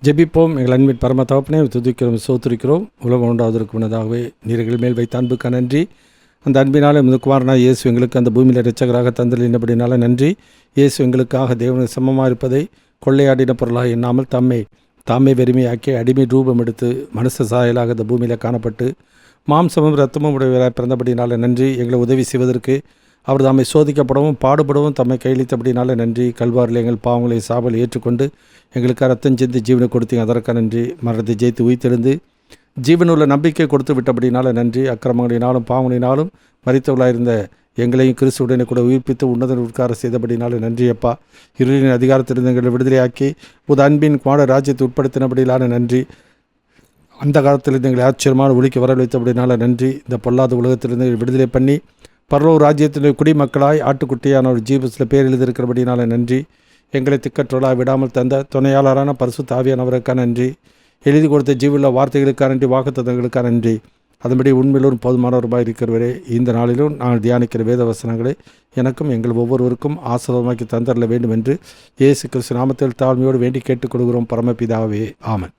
ஜெபிப்போம். எங்கள் அன்பின் பரம தகப்பனே, துதிக்கிறோம், சோத்திருக்கிறோம். உலகம் உண்டாவதற்கு முன்னதாகவே நீர்கள் மேல் வைத்த அன்புக்கு நன்றி. அந்த அன்பினாலே முதுகுமாரனாக இயேசு எங்களுக்கு அந்த பூமியில் இரட்சகராக தந்தலினபடினால நன்றி. இயேசு எங்களுக்காக தேவனுக்கு சமமாக இருப்பதை கொள்ளையாடின பொருளாக எண்ணாமல் தாமே வெறுமையாக்கி அடிமை ரூபம் எடுத்து மனுஷ சாயலாக இந்த பூமியில் காணப்பட்டு மாம்சமும் இரத்தமும் உடையவராக பிறந்தபடினால நன்றி. எங்களை உதவி செய்வதற்கு அவர் தம்மை சோதிக்கப்படவும் பாடுபடவும் தம்மை கையளித்தபடினால நன்றி. கல்வாரில் எங்கள் பாவங்களை சாபல் ஏற்றுக்கொண்டு எங்களுக்கு ரத்தம் சிந்தி ஜீவனை கொடுத்தீங்க, அதற்காக நன்றி. மரணத்தை ஜெயித்து உயிர்த்தெழுந்து ஜீவனுள்ள நம்பிக்கை கொடுத்து விட்டபடினால நன்றி. அக்கிரமங்களினாலும் பாவங்களினாலும் மரித்தவர்களாயிருந்த எங்களையும் கிறிஸ்துவுடனே கூட உயிர்ப்பித்து உன்னத உட்கார செய்தபடினாலும் நன்றி அப்பா. இருளின் அதிகாரத்திலிருந்து எங்களை விடுதலையாக்கி புது அன்பின் குமார ராஜ்யத்தை உட்படுத்தினபடினால நன்றி. அந்த காலத்திலிருந்து எங்களை ஆச்சரியமான ஒளிக்கு வரவழைத்தபடினால நன்றி. இந்த பொல்லாத உலகத்திலிருந்து விடுதலை பண்ணி பரலோக ராஜ்யத்தினுடைய குடிமக்களாய் ஆட்டுக்குட்டியான ஒரு ஜீவஸில் பேர் எழுதியிருக்கிறபடினால நன்றி. எங்களை திக்கற்றோளாக விடாமல் தந்த துணையாளரான பரிசுத்த ஆவியானவருக்காக நன்றி. எழுதி கொடுத்த ஜீவுள்ள வார்த்தைகளுக்காக நன்றி, வாக்குத்தத்தங்களுக்காக நன்றி. அதன்படி உண்மையிலும் போதுமானவருமாய் இருக்கிறவரே, இந்த நாளிலும் நான் தியானிக்கிற வேத வசனங்களை எனக்கும் எங்கள் ஒவ்வொருவருக்கும் ஆசீர்வாதமாக்கி தந்தரல வேண்டும் என்று இயேசு கிறிஸ்து நாமத்தில் தாழ்மையோடு வேண்டி கேட்டுக்கொள்கிறோம் பரமபிதாவே, ஆமென்.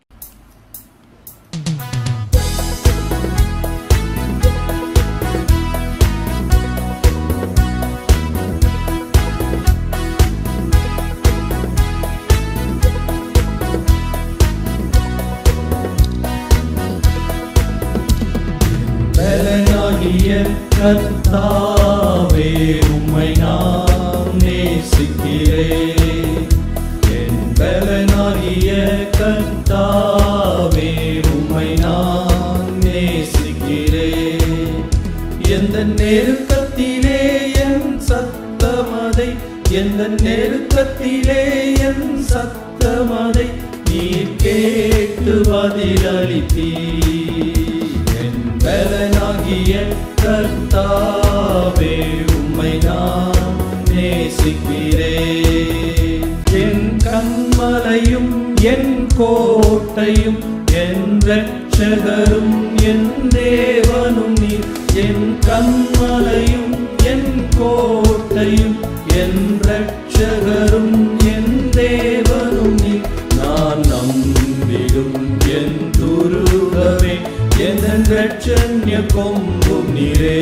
கர்த்தாவே, உம்மை நான் நேசிக்கிறேன். என் பலனாகிய கர்த்தாவே, உம்மை நான் நேசிக்கிறேன். எந்த நெருக்கத்திலே என் சத்தமதை, எந்த நெருக்கத்திலே என் சத்தமதை நீர் கேட்டு பதிலளித்தீர். பலனாகிய கர்த்தாவே, உம்மை நான் நேசிக்கிறேன். என் கண்மலையும் என் கோட்டையும் என் இரட்சகரும் என் தேவனும் நீர். என் கண்மலையும் என் கோட்டையும் என் இரட்சகரும் என் தேவனும் நீர். நான் நம்பிடும் என் துருகமே, என் இரட்சண்ய கொம்பும் நீரே.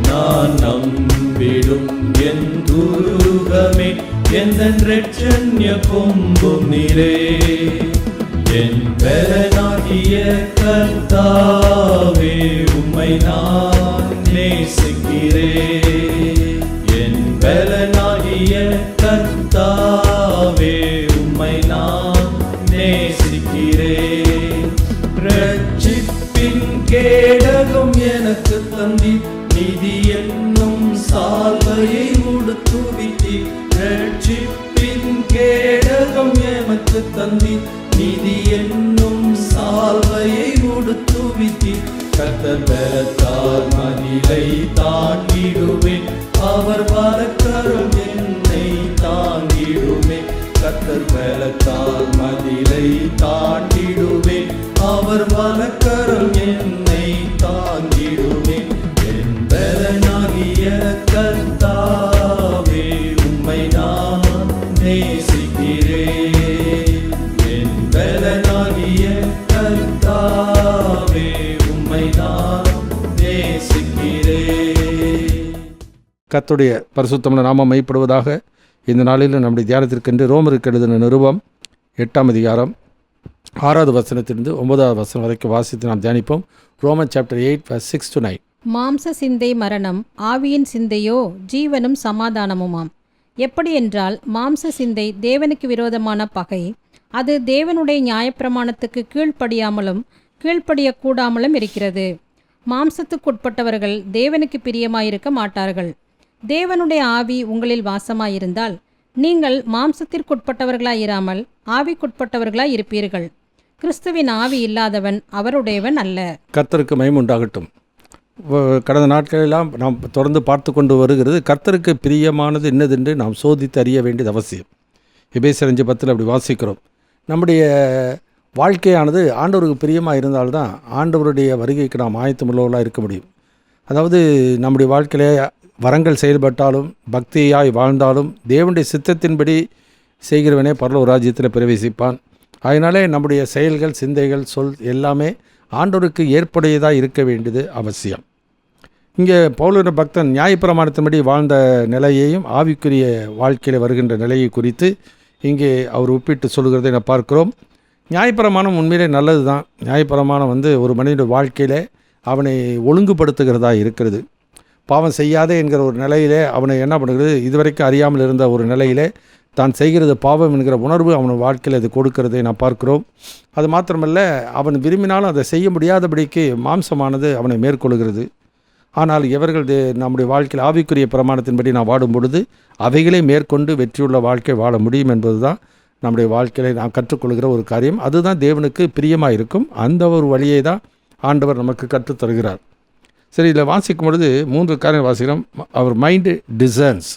நான் நம்பிடும் என் துருகமே, என் இரட்சண்ய கொம்பும் நீரே. என் பலனாகிய கர்த்தாவே, உம்மை நான் நேசிக்கிறேன். என் பலனாகிய கர்த்தாவே, உம்மை நான் நேசிக்கிறேன். ரட்சிப்பின் கேடகம் எனக்கு தந்தி, நிதி என்னும் சால்வையை உடுத்துவித்தி. ரட்சிப்பின் கேடகம் எனக்கு தந்தி, நிதி என்னும் சால்வையை உடுத்துவித்தி. கர்த்தர் பலத்தால் மதிலை தாண்டிடுவேன், அவர் வலக்கரம் என்னை தாங்கிடுமே. கர்த்தர் பலத்தால் மதிலை தாண்டிடுவேன், அவர் வலக்கரம் என்னை தாங்கிடுமே. என் பலனாகிய கர்த்தாவே, உம்மை நான் நேசிக்கிறேன். என் பலனாகிய கர்த்தாவே, உம்மை நான் நேசிக்கிறேன். கர்த்தருடைய பரிசுத்தமுள்ள நாமம் மையப்படுவதாக. இந்த நாளில் நம்முடைய தியானத்திற்கென்று ரோமருக்கு எழுதின நிருபம் 8ஆம் அதிகாரம் 6வது வசனத்திலிருந்து 9வது வசனம் வரைக்கும் வாசித்து நாம் தியானிப்போம். Roman chapter 8 verse 6-9. மாம்ச சிந்தை மரணம், ஆவியின் சிந்தையோ ஜீவனும் சமாதானமுமாம். எப்படி என்றால், மாம்ச சிந்தை தேவனுக்கு விரோதமான பகை. அது தேவனுடைய நியாயப்பிரமாணத்துக்கு கீழ்ப்படியாமலும் கீழ்ப்படியக்கூடாமலும் இருக்கிறது. மாம்சத்துக்குட்பட்டவர்கள் தேவனுக்கு பிரியமாயிருக்க மாட்டார்கள். தேவனுடைய ஆவி உங்களில் வாசமாயிருந்தால் நீங்கள் மாம்சத்திற்குட்பட்டவர்களாயிராமல் ஆவிக்குட்பட்டவர்களாய் இருப்பீர்கள். கிறிஸ்துவின் ஆவி இல்லாதவன் அவருடையவன் அல்ல. கர்த்தருக்கு மகிமை உண்டாகட்டும். கடந்த நாட்களெல்லாம் நாம் தொடர்ந்து பார்த்து கொண்டு வருகிறது, கர்த்தருக்கு பிரியமானது என்னதென்று நாம் சோதித்து அறிய வேண்டியது அவசியம். எபேசியர் 5:10 அப்படி வாசிக்கிறோம். நம்முடைய வாழ்க்கையானது ஆண்டவருக்கு பிரியமாக இருந்தால்தான் ஆண்டவருடைய வருகைக்கு நாம் ஆயத்தமுள்ளவர்களாக இருக்க முடியும். அதாவது நம்முடைய வாழ்க்கையிலே வரங்கள் செயல்பட்டாலும் பக்தியாய் வாழ்ந்தாலும் தேவனுடைய சித்தத்தின்படி செய்கிறவனே பரலோக ராஜ்யத்தில் பிரவேசிப்பான். அதனாலே நம்முடைய செயல்கள், சிந்தைகள், சொல் எல்லாமே ஆண்டவருக்கு ஏற்புடையதாக இருக்க வேண்டியது அவசியம். இங்கே பவுலோட பக்தன் நியாயப்பிரமாணத்தின்படி வாழ்ந்த நிலையையும் ஆவிக்குரிய வாழ்க்கையில் வருகின்ற நிலையை குறித்து இங்கே அவர் ஒப்பிட்டு சொல்கிறதை நான் பார்க்கிறோம். நியாயப்பிரமாணம் உண்மையிலே நல்லது தான். நியாயப்பிரமாணம் ஒரு மனிதனுடைய வாழ்க்கையில் அவனை ஒழுங்குபடுத்துகிறதா இருக்கிறது. பாவம் செய்யாதே என்கிற ஒரு நிலையிலே அவனை என்ன பண்ணுகிறது, இதுவரைக்கும் அறியாமல் இருந்த ஒரு நிலையிலே தான் செய்கிறது பாவம் என்கிற உணர்வு அவன் வாழ்க்கையில் அது கொடுக்கிறதை நான் பார்க்கிறோம். அது மாத்திரமல்ல, அவன் விரும்பினாலும் அதை செய்ய முடியாதபடிக்கு மாம்சமானது அவனை மேற்கொள்கிறது. ஆனால் இவர்கள் நம்முடைய வாழ்க்கையில் ஆவிக்குரிய பிரமாணத்தின்படி நான் வாடும் பொழுது அவைகளை மேற்கொண்டு வெற்றியுள்ள வாழ்க்கை வாழ முடியும் என்பது தான் நம்முடைய வாழ்க்கையில் நாம் கற்றுக்கொள்கிற ஒரு காரியம். அதுதான் தேவனுக்கு பிரியமாக இருக்கும். அந்த ஒரு வழியை தான் ஆண்டவர் நமக்கு கற்றுத்தருகிறார். சரி, இதில் வாசிக்கும் பொழுது 3 காரியம் வாசிக்கிறோம். அவர் மைண்டு டிசர்ன்ஸ்.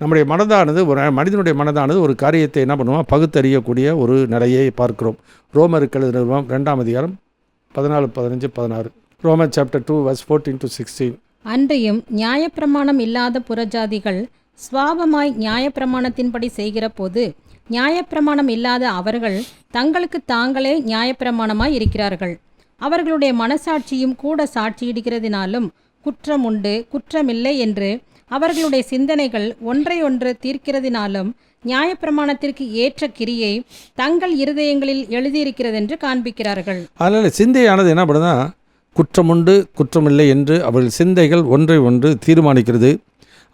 நம்முடைய மனதானது, ஒரு மனிதனுடைய மனதானது ஒரு காரியத்தை என்ன பண்ணுவோம், பகுத்தறியக்கூடிய ஒரு நிலையை பார்க்கிறோம். ரோமருக்கு எழுதின 2ஆம் அதிகாரம் 14, 15, 16. Roman chapter 2 verse 14 to 16. அன்றியும் நியாயப்பிரமாணம் இல்லாத புறஜாதிகள் சுவாபமாய் நியாயப்பிரமாணத்தின்படி செய்கிற போது நியாயப்பிரமாணம் இல்லாத அவர்கள் தங்களுக்கு தாங்களே நியாயப்பிரமாணமாய் இருக்கிறார்கள். அவர்களுடைய மனசாட்சியும் கூட சாட்சியிடுகிறதினாலும் குற்றம் உண்டு, குற்றமில்லை என்று அவர்களுடைய சிந்தனைகள் ஒன்றையொன்று தீர்க்கிறதினாலும் நியாயப்பிரமாணத்திற்கு ஏற்ற கிரியை தங்கள் இருதயங்களில் எழுதியிருக்கிறதென்று காண்பிக்கிறார்கள். அதனால் சிந்தையானது என்ன பண்ணுதுன்னா, குற்றமுண்டு, குற்றமில்லை என்று அவர்கள் சிந்தைகள் ஒன்றை ஒன்று தீர்மானிக்கிறது.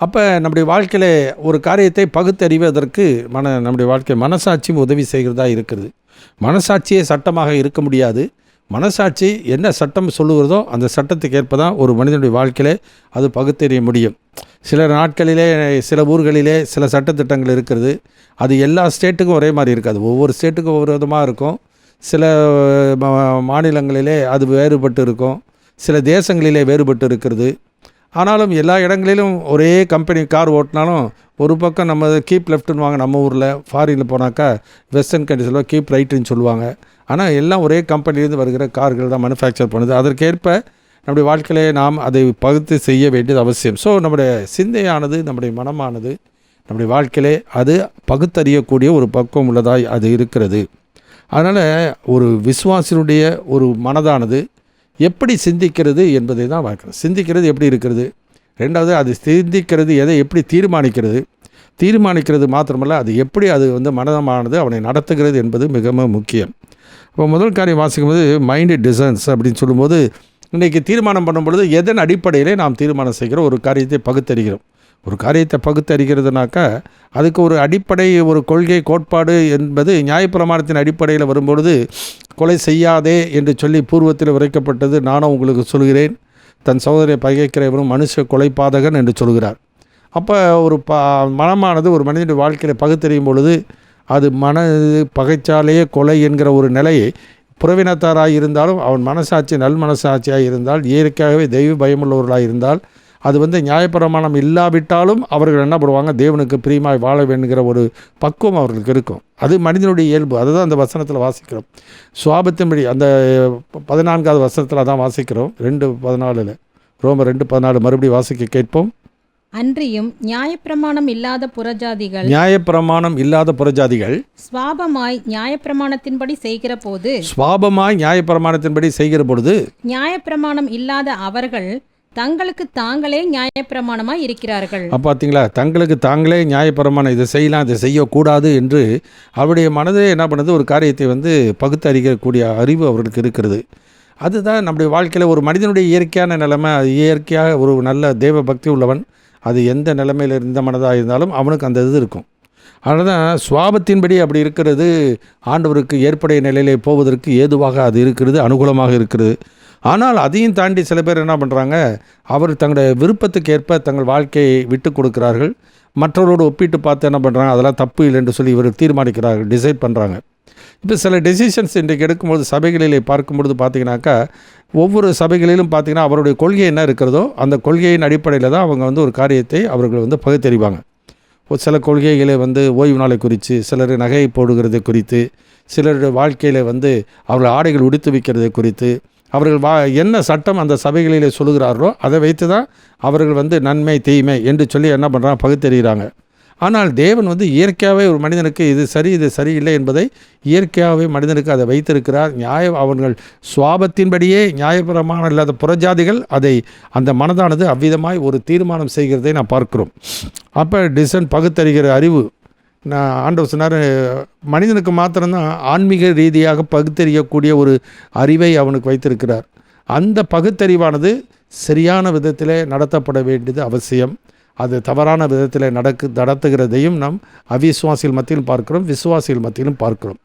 அப்போ நம்முடைய வாழ்க்கையில் ஒரு காரியத்தை பகுத்தறிவதற்கு நம்முடைய வாழ்க்கை மனசாட்சியும் உதவி செய்கிறதா இருக்கிறது. மனசாட்சியே சட்டமாக இருக்க முடியாது. மனசாட்சி என்ன சட்டம் சொல்லுகிறதோ அந்த சட்டத்துக்கு ஏற்ப தான் ஒரு மனிதனுடைய வாழ்க்கையில் அது பகுத்தறிய முடியும். சில நாட்களிலே, சில ஊர்களிலே சில சட்டத்திட்டங்கள் இருக்கிறது. அது எல்லா ஸ்டேட்டுக்கும் ஒரே மாதிரி இருக்காது. ஒவ்வொரு ஸ்டேட்டுக்கும் ஒவ்வொரு விதமாக இருக்கும். சில மாநிலங்களிலே அது வேறுபட்டு இருக்கும். சில தேசங்களிலே வேறுபட்டு இருக்கிறது. ஆனாலும் எல்லா இடங்களிலும் ஒரே கம்பெனி கார் ஓட்டினாலும் ஒரு பக்கம் நம்ம கீப் லெஃப்ட்டுன்னு வாங்க, நம்ம ஊரில் ஃபாரினில் போனாக்கா வெஸ்டர்ன் கண்ட்ரிஸில் கீப் ரைட்டுன்னு சொல்லுவாங்க. ஆனால் எல்லாம் ஒரே கம்பெனிலேருந்து வருகிற கார்கள் தான் மேனுஃபேக்சர் பண்ணுது. அதற்கேற்ப நம்முடைய வாழ்க்கையிலே நாம் அதை பகுத்து செய்ய வேண்டியது அவசியம். ஸோ நம்முடைய சிந்தையானது, நம்முடைய மனமானது நம்முடைய வாழ்க்கையிலே அது பகுத்தறியக்கூடிய ஒரு பக்குவம் உள்ளதாய் அது இருக்கிறது. அதனால் ஒரு விசுவாசினுடைய ஒரு மனதானது எப்படி சிந்திக்கிறது என்பதை தான் பார்க்குறோம். சிந்திக்கிறது எப்படி இருக்கிறது, ரெண்டாவது அது சிந்திக்கிறது எதை எப்படி தீர்மானிக்கிறது மாத்திரமல்ல, அது எப்படி அது மனதமானது அவனை நடத்துகிறது என்பது மிகவும் முக்கியம். இப்போ முதல் காரியம் வாசிக்கும்போது மைண்டு டிசைன்ஸ் அப்படின்னு சொல்லும்போது, இன்றைக்கி தீர்மானம் பண்ணும் பொழுது எதன் அடிப்படையிலே நாம் தீர்மானம் செய்கிறோம், ஒரு காரியத்தை பகுத்தறிகிறோம். ஒரு காரியத்தை பகுத்தறிகிறதுனாக்கா அதுக்கு ஒரு அடிப்படை, ஒரு கொள்கை, கோட்பாடு என்பது நியாயப்பிரமாணத்தின் அடிப்படையில் வரும்பொழுது, கொலை செய்யாதே என்று சொல்லி பூர்வத்தில் உரைக்கப்பட்டது, நானும் உங்களுக்கு சொல்கிறேன், தன் சகோதரியை பகைக்கிறவனும் மனுஷ கொலைபாதகன் என்று சொல்கிறார். அப்போ ஒரு மனமானது ஒரு மனிதனுடைய வாழ்க்கையில் பகுத்தறியும் பொழுது அது பகைச்சாலேயே கொலை என்கிற ஒரு நிலையை, புறவினத்தாராக இருந்தாலும் அவன் மனசாட்சி நல் மனசாட்சியாக இருந்தால், இயற்கையாகவே தெய்வ பயமுள்ளவர்களாக இருந்தால், அது நியாயப்பிரமாணம் இல்லாவிட்டாலும் அவர்கள் என்ன பண்ணுவாங்க, தேவனுக்கு பிரியமாய் வாழ வேண்டுங்கிற ஒரு பக்குவம் அவர்களுக்கு இருக்கும். அது மனிதனுடைய இயல்பு. அதுதான் அந்த வசனத்தில் வாசிக்கிறோம். சுவாபத்தின்படி அந்த 14வது வசனத்தில் தான் வாசிக்கிறோம். 2:14 ரோமர் 2:14 மறுபடியும் வாசிக்க கேட்போம். அன்றியும் நியாயப்பிரமாணம் இல்லாத புறஜாதிகள் சுவாபமாய் நியாயப்பிரமாணத்தின்படி செய்கிற பொழுது நியாயப்பிரமாணம் இல்லாத அவர்கள் தங்களுக்கு தாங்களே நியாயப்பிரமாணமாய் இருக்கிறார்கள். பார்த்தீங்களா, தங்களுக்கு தாங்களே நியாயப்பிரமாணம், இதை செய்யலாம், இதை செய்யக்கூடாது என்று அவருடைய மனதே என்ன பண்ணுது, ஒரு காரியத்தை பகுத்தறியக்கூடிய அறிவு அவர்களுக்கு இருக்கிறது. அதுதான் நம்முடைய வாழ்க்கையில் ஒரு மனிதனுடைய இயற்கையான நிலைமை. இயற்கையாக ஒரு நல்ல தேவ பக்தி உள்ளவன், அது எந்த நிலைமையில் இருந்த மனதாக இருந்தாலும் அவனுக்கு அந்த இது இருக்கும். அதனால தான் சுவாபத்தின்படி அப்படி இருக்கிறது ஆண்டவருக்கு ஏற்புடைய நிலையிலே போவதற்கு ஏதுவாக அது இருக்கிறது, அனுகூலமாக இருக்கிறது. ஆனால் அதையும் தாண்டி சில பேர் என்ன பண்ணுறாங்க, அவர் தங்களுடைய விருப்பத்துக்கு ஏற்ப தங்கள் வாழ்க்கையை விட்டு கொடுக்கிறார்கள். மற்றவரோடு ஒப்பிட்டு பார்த்து என்ன பண்ணுறாங்க, அதெல்லாம் தப்பு இல்லை என்று சொல்லி இவர்கள் தீர்மானிக்கிறார்கள், டிசைட் பண்ணுறாங்க. இப்போ சில டெசிஷன்ஸ் இன்றைக்கு எடுக்கும்போது சபைகளிலே பார்க்கும்பொழுது பார்த்திங்கனாக்கா, ஒவ்வொரு சபைகளிலும் பார்த்திங்கன்னா அவருடைய கொள்கை என்ன இருக்கிறதோ அந்த கொள்கையின் அடிப்படையில் தான் அவங்க ஒரு காரியத்தை அவர்கள் பகுத்தறிவாங்க. ஒரு சில கொள்கைகளை ஓய்வு நாளை குறித்து, சிலர் நகையை போடுகிறதை குறித்து, சிலருடைய வாழ்க்கையில் அவர்கள் ஆடைகள் உடுத்து வைக்கிறதை குறித்து, அவர்கள் என்ன சட்டம் அந்த சபைகளிலே சொல்லுகிறார்களோ அதை வைத்து தான் அவர்கள் நன்மை தீமை என்று சொல்லி என்ன பண்ணுறாங்க, பகுத்தறிகிறாங்க. ஆனால் தேவன் வந்து இயற்கையாகவே ஒரு மனிதனுக்கு இது சரி இது சரியில்லை என்பதை இயற்கையாகவே மனிதனுக்கு அதை வைத்திருக்கிறார். அவர்கள் சுவாபத்தின்படியே நியாயபரமான இல்லாத புறஜாதிகள் அதை அந்த மனதானது அவ்விதமாய் ஒரு தீர்மானம் செய்கிறதை நான் பார்க்கிறோம். அப்போ பகுத்தறிகிற அறிவு நான் ஆண்டவர் சொன்னார், மனிதனுக்கு மாத்திரம்தான் ஆன்மீக ரீதியாக பகுத்தறியக்கூடிய ஒரு அறிவை அவனுக்கு வைத்திருக்கிறார். அந்த பகுத்தறிவானது சரியான விதத்தில் நடத்தப்பட வேண்டியது அவசியம். அது தவறான விதத்தில் நடத்துகிறதையும் நாம் அவிசுவாசிகள் மத்தியிலும் பார்க்கிறோம், விசுவாசிகள் மத்தியிலும் பார்க்கிறோம்.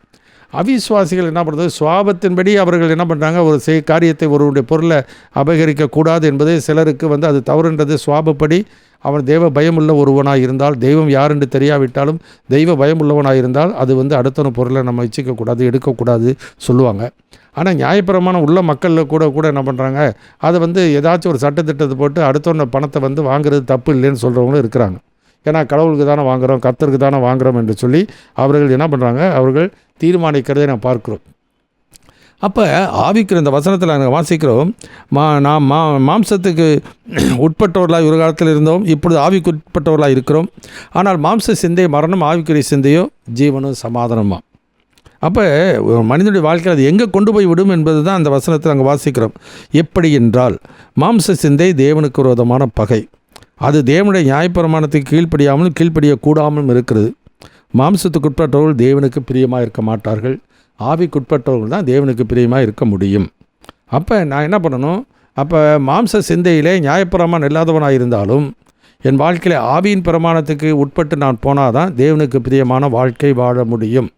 அவிசுவாசிகள் என்ன பண்ணுறது, சுவாபத்தின்படி அவர்கள் என்ன பண்ணுறாங்க, ஒரு காரியத்தை ஒருவருடைய பொருளை அபகரிக்கக்கூடாது என்பது சிலருக்கு வந்து அது தவறுன்றது. சுவாபப்படி அவன் தெய்வ பயமுள்ள ஒருவனாக இருந்தால், தெய்வம் யார் என்று தெரியாவிட்டாலும் தெய்வ பயமுள்ளவனாக இருந்தால் அது வந்து அடுத்தவன் பொருளை நம்ம வச்சுக்கக்கூடாது, எடுக்கக்கூடாது சொல்லுவாங்க. ஆனால் நியாயப்பிரமாணம் உள்ள மக்களில் கூட என்ன பண்ணுறாங்க, அதை வந்து ஏதாச்சும் ஒரு சட்டத்திட்டத்தை போட்டு அடுத்தவன பணத்தை வந்து வாங்குறது தப்பு இல்லைன்னு சொல்கிறவங்களும் இருக்கிறாங்க. ஏன்னா கடவுளுக்கு தானே வாங்குகிறோம், கர்த்தருக்கு தானே வாங்குகிறோம் என்று சொல்லி அவர்கள் என்ன பண்ணுறாங்க, அவர்கள் தீர்மானிக்கிறதை நான் பார்க்குறோம். அப்போ ஆவிக்கிற இந்த வசனத்தில் நாங்கள் வாசிக்கிறோம், நாம் மாம்சத்துக்கு உட்பட்டவர்களாக ஒரு காலத்தில் இருந்தோம், இப்பொழுது ஆவிக்கு உட்பட்டவர்களாக இருக்கிறோம். ஆனால் மாம்ச சிந்தை மரணம், ஆவிக்குரிய சிந்தையோ ஜீவனும் சமாதானமாக. அப்போ மனிதனுடைய வாழ்க்கையில் அது எங்கே கொண்டு போய் விடும் என்பது தான் அந்த வசனத்தில் நாங்கள் வாசிக்கிறோம். எப்படி என்றால், மாம்ச சிந்தை தேவனுக்கு விரோதமான பகை. அது தேவனுடைய நியாயப்பிரமாணத்துக்கு கீழ்ப்படியாமலும் கீழ்ப்படியக்கூடாமலும் இருக்கிறது. மாம்சத்துக்குட்பட்டவர்கள் தேவனுக்கு பிரியமாக இருக்க மாட்டார்கள், ஆவிக்குட்பட்டவர்கள் தான் தேவனுக்கு பிரியமாக இருக்க முடியும். அப்போ நான் என்ன பண்ணணும், அப்போ மாம்ச சிந்தையிலே நியாயப்பிரமாணம் இல்லாதவனாக இருந்தாலும் என் வாழ்க்கையில் ஆவியின் பிரமாணத்துக்கு உட்பட்டு நான் போனால் தான் தேவனுக்கு பிரியமான வாழ்க்கை வாழ முடியும்.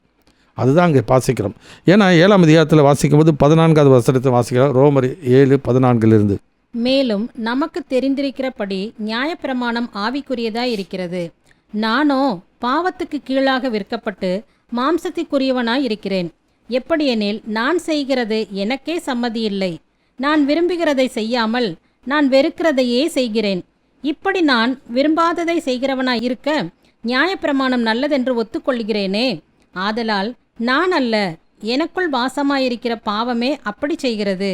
அதுதான் அங்கே வாசிக்கிறோம். ஏன்னா 7ஆம் அதிகாரத்தில் வாசிக்கும்போது 14வது வசனத்தை வாசிக்கிறோம், ரோமர் 7:14 மேலும் நமக்கு தெரிந்திருக்கிறபடி நியாயப்பிரமாணம் ஆவிக்குரியதாய் இருக்கிறது. நானோ பாவத்துக்கு கீழாக விற்கப்பட்டு மாம்சத்திற்குரியவனாய் இருக்கிறேன். எப்படியெனில் நான் செய்கிறது எனக்கே சம்மதியில்லை. நான் விரும்புகிறதை செய்யாமல் நான் வெறுக்கிறதையே செய்கிறேன். இப்படி நான் விரும்பாததை செய்கிறவனாய் இருக்க நியாயப்பிரமாணம் நல்லதென்று ஒத்துக்கொள்கிறேனே. ஆதலால் நான் அல்ல, எனக்குள் வாசமாயிருக்கிற பாவமே அப்படி செய்கிறது.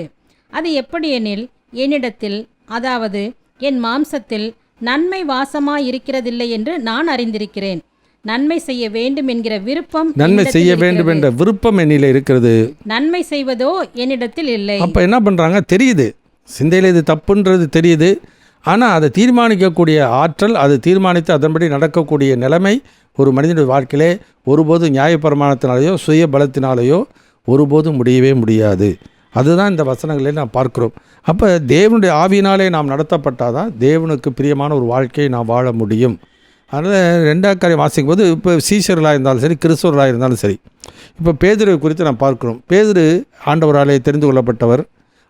அது எப்படியெனில் என்னிடத்தில், அதாவது என் மாம்சத்தில் நன்மை வாசமாயிருக்கிறதில்லை என்று நான் அறிந்திருக்கிறேன். நன்மை செய்ய வேண்டும் என்கிற விருப்பம், நன்மை செய்ய வேண்டும் என்ற விருப்பம் என்னில் இருக்கிறது, நன்மை செய்வதோ என்னிடத்தில் இல்லை. அப்போ என்ன பண்ணுறாங்க, தெரியுது சிந்தையில் இது தப்புன்றது தெரியுது. ஆனால் அதை தீர்மானிக்கக்கூடிய ஆற்றல், அது தீர்மானித்து அதன்படி நடக்கக்கூடிய நிலைமை ஒரு மனிதனுடைய வாழ்க்கையிலே ஒருபோதும் நியாயப்பிரமாணத்தினாலேயோ சுய பலத்தினாலேயோ ஒருபோதும் முடியவே முடியாது. அதுதான் இந்த வசனங்களில் நாம் பார்க்கிறோம். அப்போ தேவனுடைய ஆவியினாலே நாம் நடத்தப்பட்டால் தான் தேவனுக்கு பிரியமான ஒரு வாழ்க்கையை நாம் வாழ முடியும். அதனால் 2ஆம் காரியம் வாசிக்கும் போது, இப்போ சீஷர்களாக இருந்தாலும் சரி, கிறிஸ்தவர்களாக இருந்தாலும் சரி, இப்போ பேதுரு குறித்து நாம் பார்க்கிறோம். பேதுரு ஆண்டவராலே தெரிந்து கொள்ளப்பட்டவர்,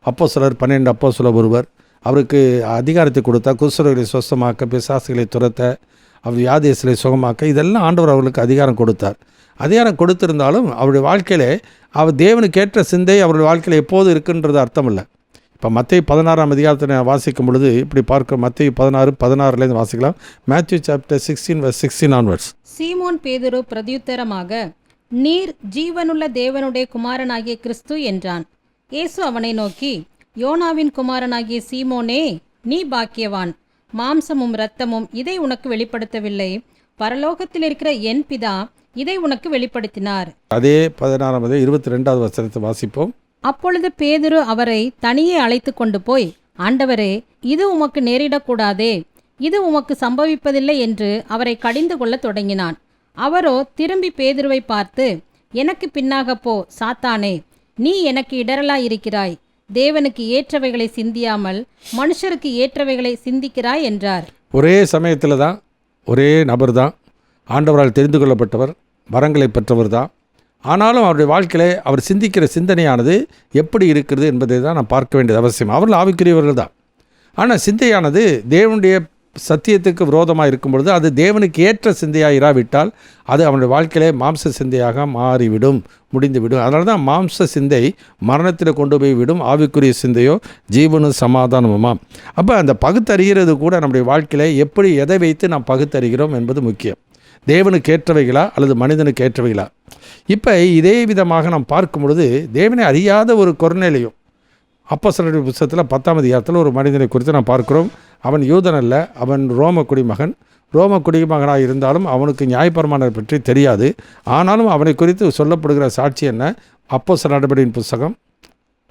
அப்போஸ்தலர் 12 அப்போஸ்தலர் ஒருவர். அவருக்கு அதிகாரத்தை கொடுத்தா, குஷ்டரோகிகளை சுத்தமாக்க, பிசாசுகளை துரத்த, அவர் வியாதிகளை சுகமாக்க, இதெல்லாம் ஆண்டவர் அவர்களுக்கு அதிகாரம் கொடுத்தார். அதிகாரம் கொடுத்திருந்தாலும் அவருடைய வாழ்க்கையிலே அவர் தேவனுக்கு ஏற்ற சிந்தை அவருடைய வாழ்க்கையில் எப்போது இருக்குன்றது அர்த்தம் இல்லை. இப்போ மத்தேயு 16ஆம் அதிகாரத்தை வாசிக்கும் பொழுது இப்படி பார்க்க, மத்தேயு 16:16 வாசிக்கலாம். Matthew chapter 16:16 onwards. சீமோன் பேதுரு பிரதியுத்தரமாக, நீர் ஜீவனுள்ள தேவனுடைய குமாரனாகிய கிறிஸ்து என்றான். இயேசு அவனை நோக்கி, யோனாவின் குமாரனாகிய சீமோனே, நீ பாக்கியவான். மாம்சமும் இரத்தமும் இதை உனக்கு வெளிப்படுத்தவில்லை, பரலோகத்தில் இருக்கிற என் பிதா இதை உனக்கு வெளிப்படுத்தினார். அதே 16:22 வசனத்தை வாசிப்போம். அப்பொழுது பேதுரு அவரை தனியே அழைத்து கொண்டு போய், ஆண்டவரே, இது உமக்கு நேரிடக்கூடாதே, இது உமக்கு சம்பவிப்பதில்லை என்று அவரை கடிந்து கொள்ள தொடங்கினான். அவரோ திரும்பி பேதுருவை பார்த்து, எனக்கு பின்னாக போ சாத்தானே, நீ எனக்கு இடரலாயிருக்கிறாய். தேவனுக்கு ஏற்றவைகளை சிந்தியாமல் மனுஷருக்கு ஏற்றவைகளை சிந்திக்கிறாய் என்றார். ஒரே சமயத்தில் தான், ஒரே நபர் தான், ஆண்டவரால் தெரிந்து கொள்ளப்பட்டவர், வரங்களை பெற்றவர் தான். ஆனாலும் அவருடைய வாழ்க்கையிலே அவர் சிந்திக்கிற சிந்தனையானது எப்படி இருக்கிறது என்பதை தான் நான் பார்க்க வேண்டியது அவசியம். அவர்கள் ஆவிக்குரியவர்கள் தான். ஆனால் சிந்தையானது தேவனுடைய சத்தியத்துக்கு விரோதமாக இருக்கும் பொழுது, அது தேவனுக்கு ஏற்ற சிந்தையாக இராவிட்டால் அது அவனுடைய வாழ்க்கையிலே மாம்ச சிந்தையாக மாறிவிடும், முடிந்துவிடும். அதனால தான் மாம்ச சிந்தை மரணத்தில் கொண்டு போய் விடும், ஆவிக்குரிய சிந்தையோ ஜீவனும் சமாதானமுமா. அப்போ அந்த பகுத்தறிகிறது கூட நம்முடைய வாழ்க்கையிலே எப்படி, எதை வைத்து நாம் பகுத்தறிகிறோம் என்பது முக்கியம். தேவனுக்கு ஏற்றவைகளா அல்லது மனிதனுக்கு ஏற்றவைகளா? இப்போ இதே விதமாக நாம் பார்க்கும் பொழுது, தேவனை அறியாத ஒரு கொர்நேலியு, அப்போஸ்தலர் புத்தகத்தில் 10ஆம் அதிகாரத்தில் ஒரு மனிதனை குறித்து நாம் பார்க்கிறோம். அவன் யூதன் அல்ல, அவன் ரோம குடிமகன், ரோம குடிமகனாக இருந்தாலும் அவனுக்கு நியாயப்பிரமாணத்தை பற்றி தெரியாது. ஆனாலும் அவனை குறித்து சொல்லப்படுகிற சாட்சி என்ன? அப்போஸ்தலர் நடபடியின் புஸ்தகம்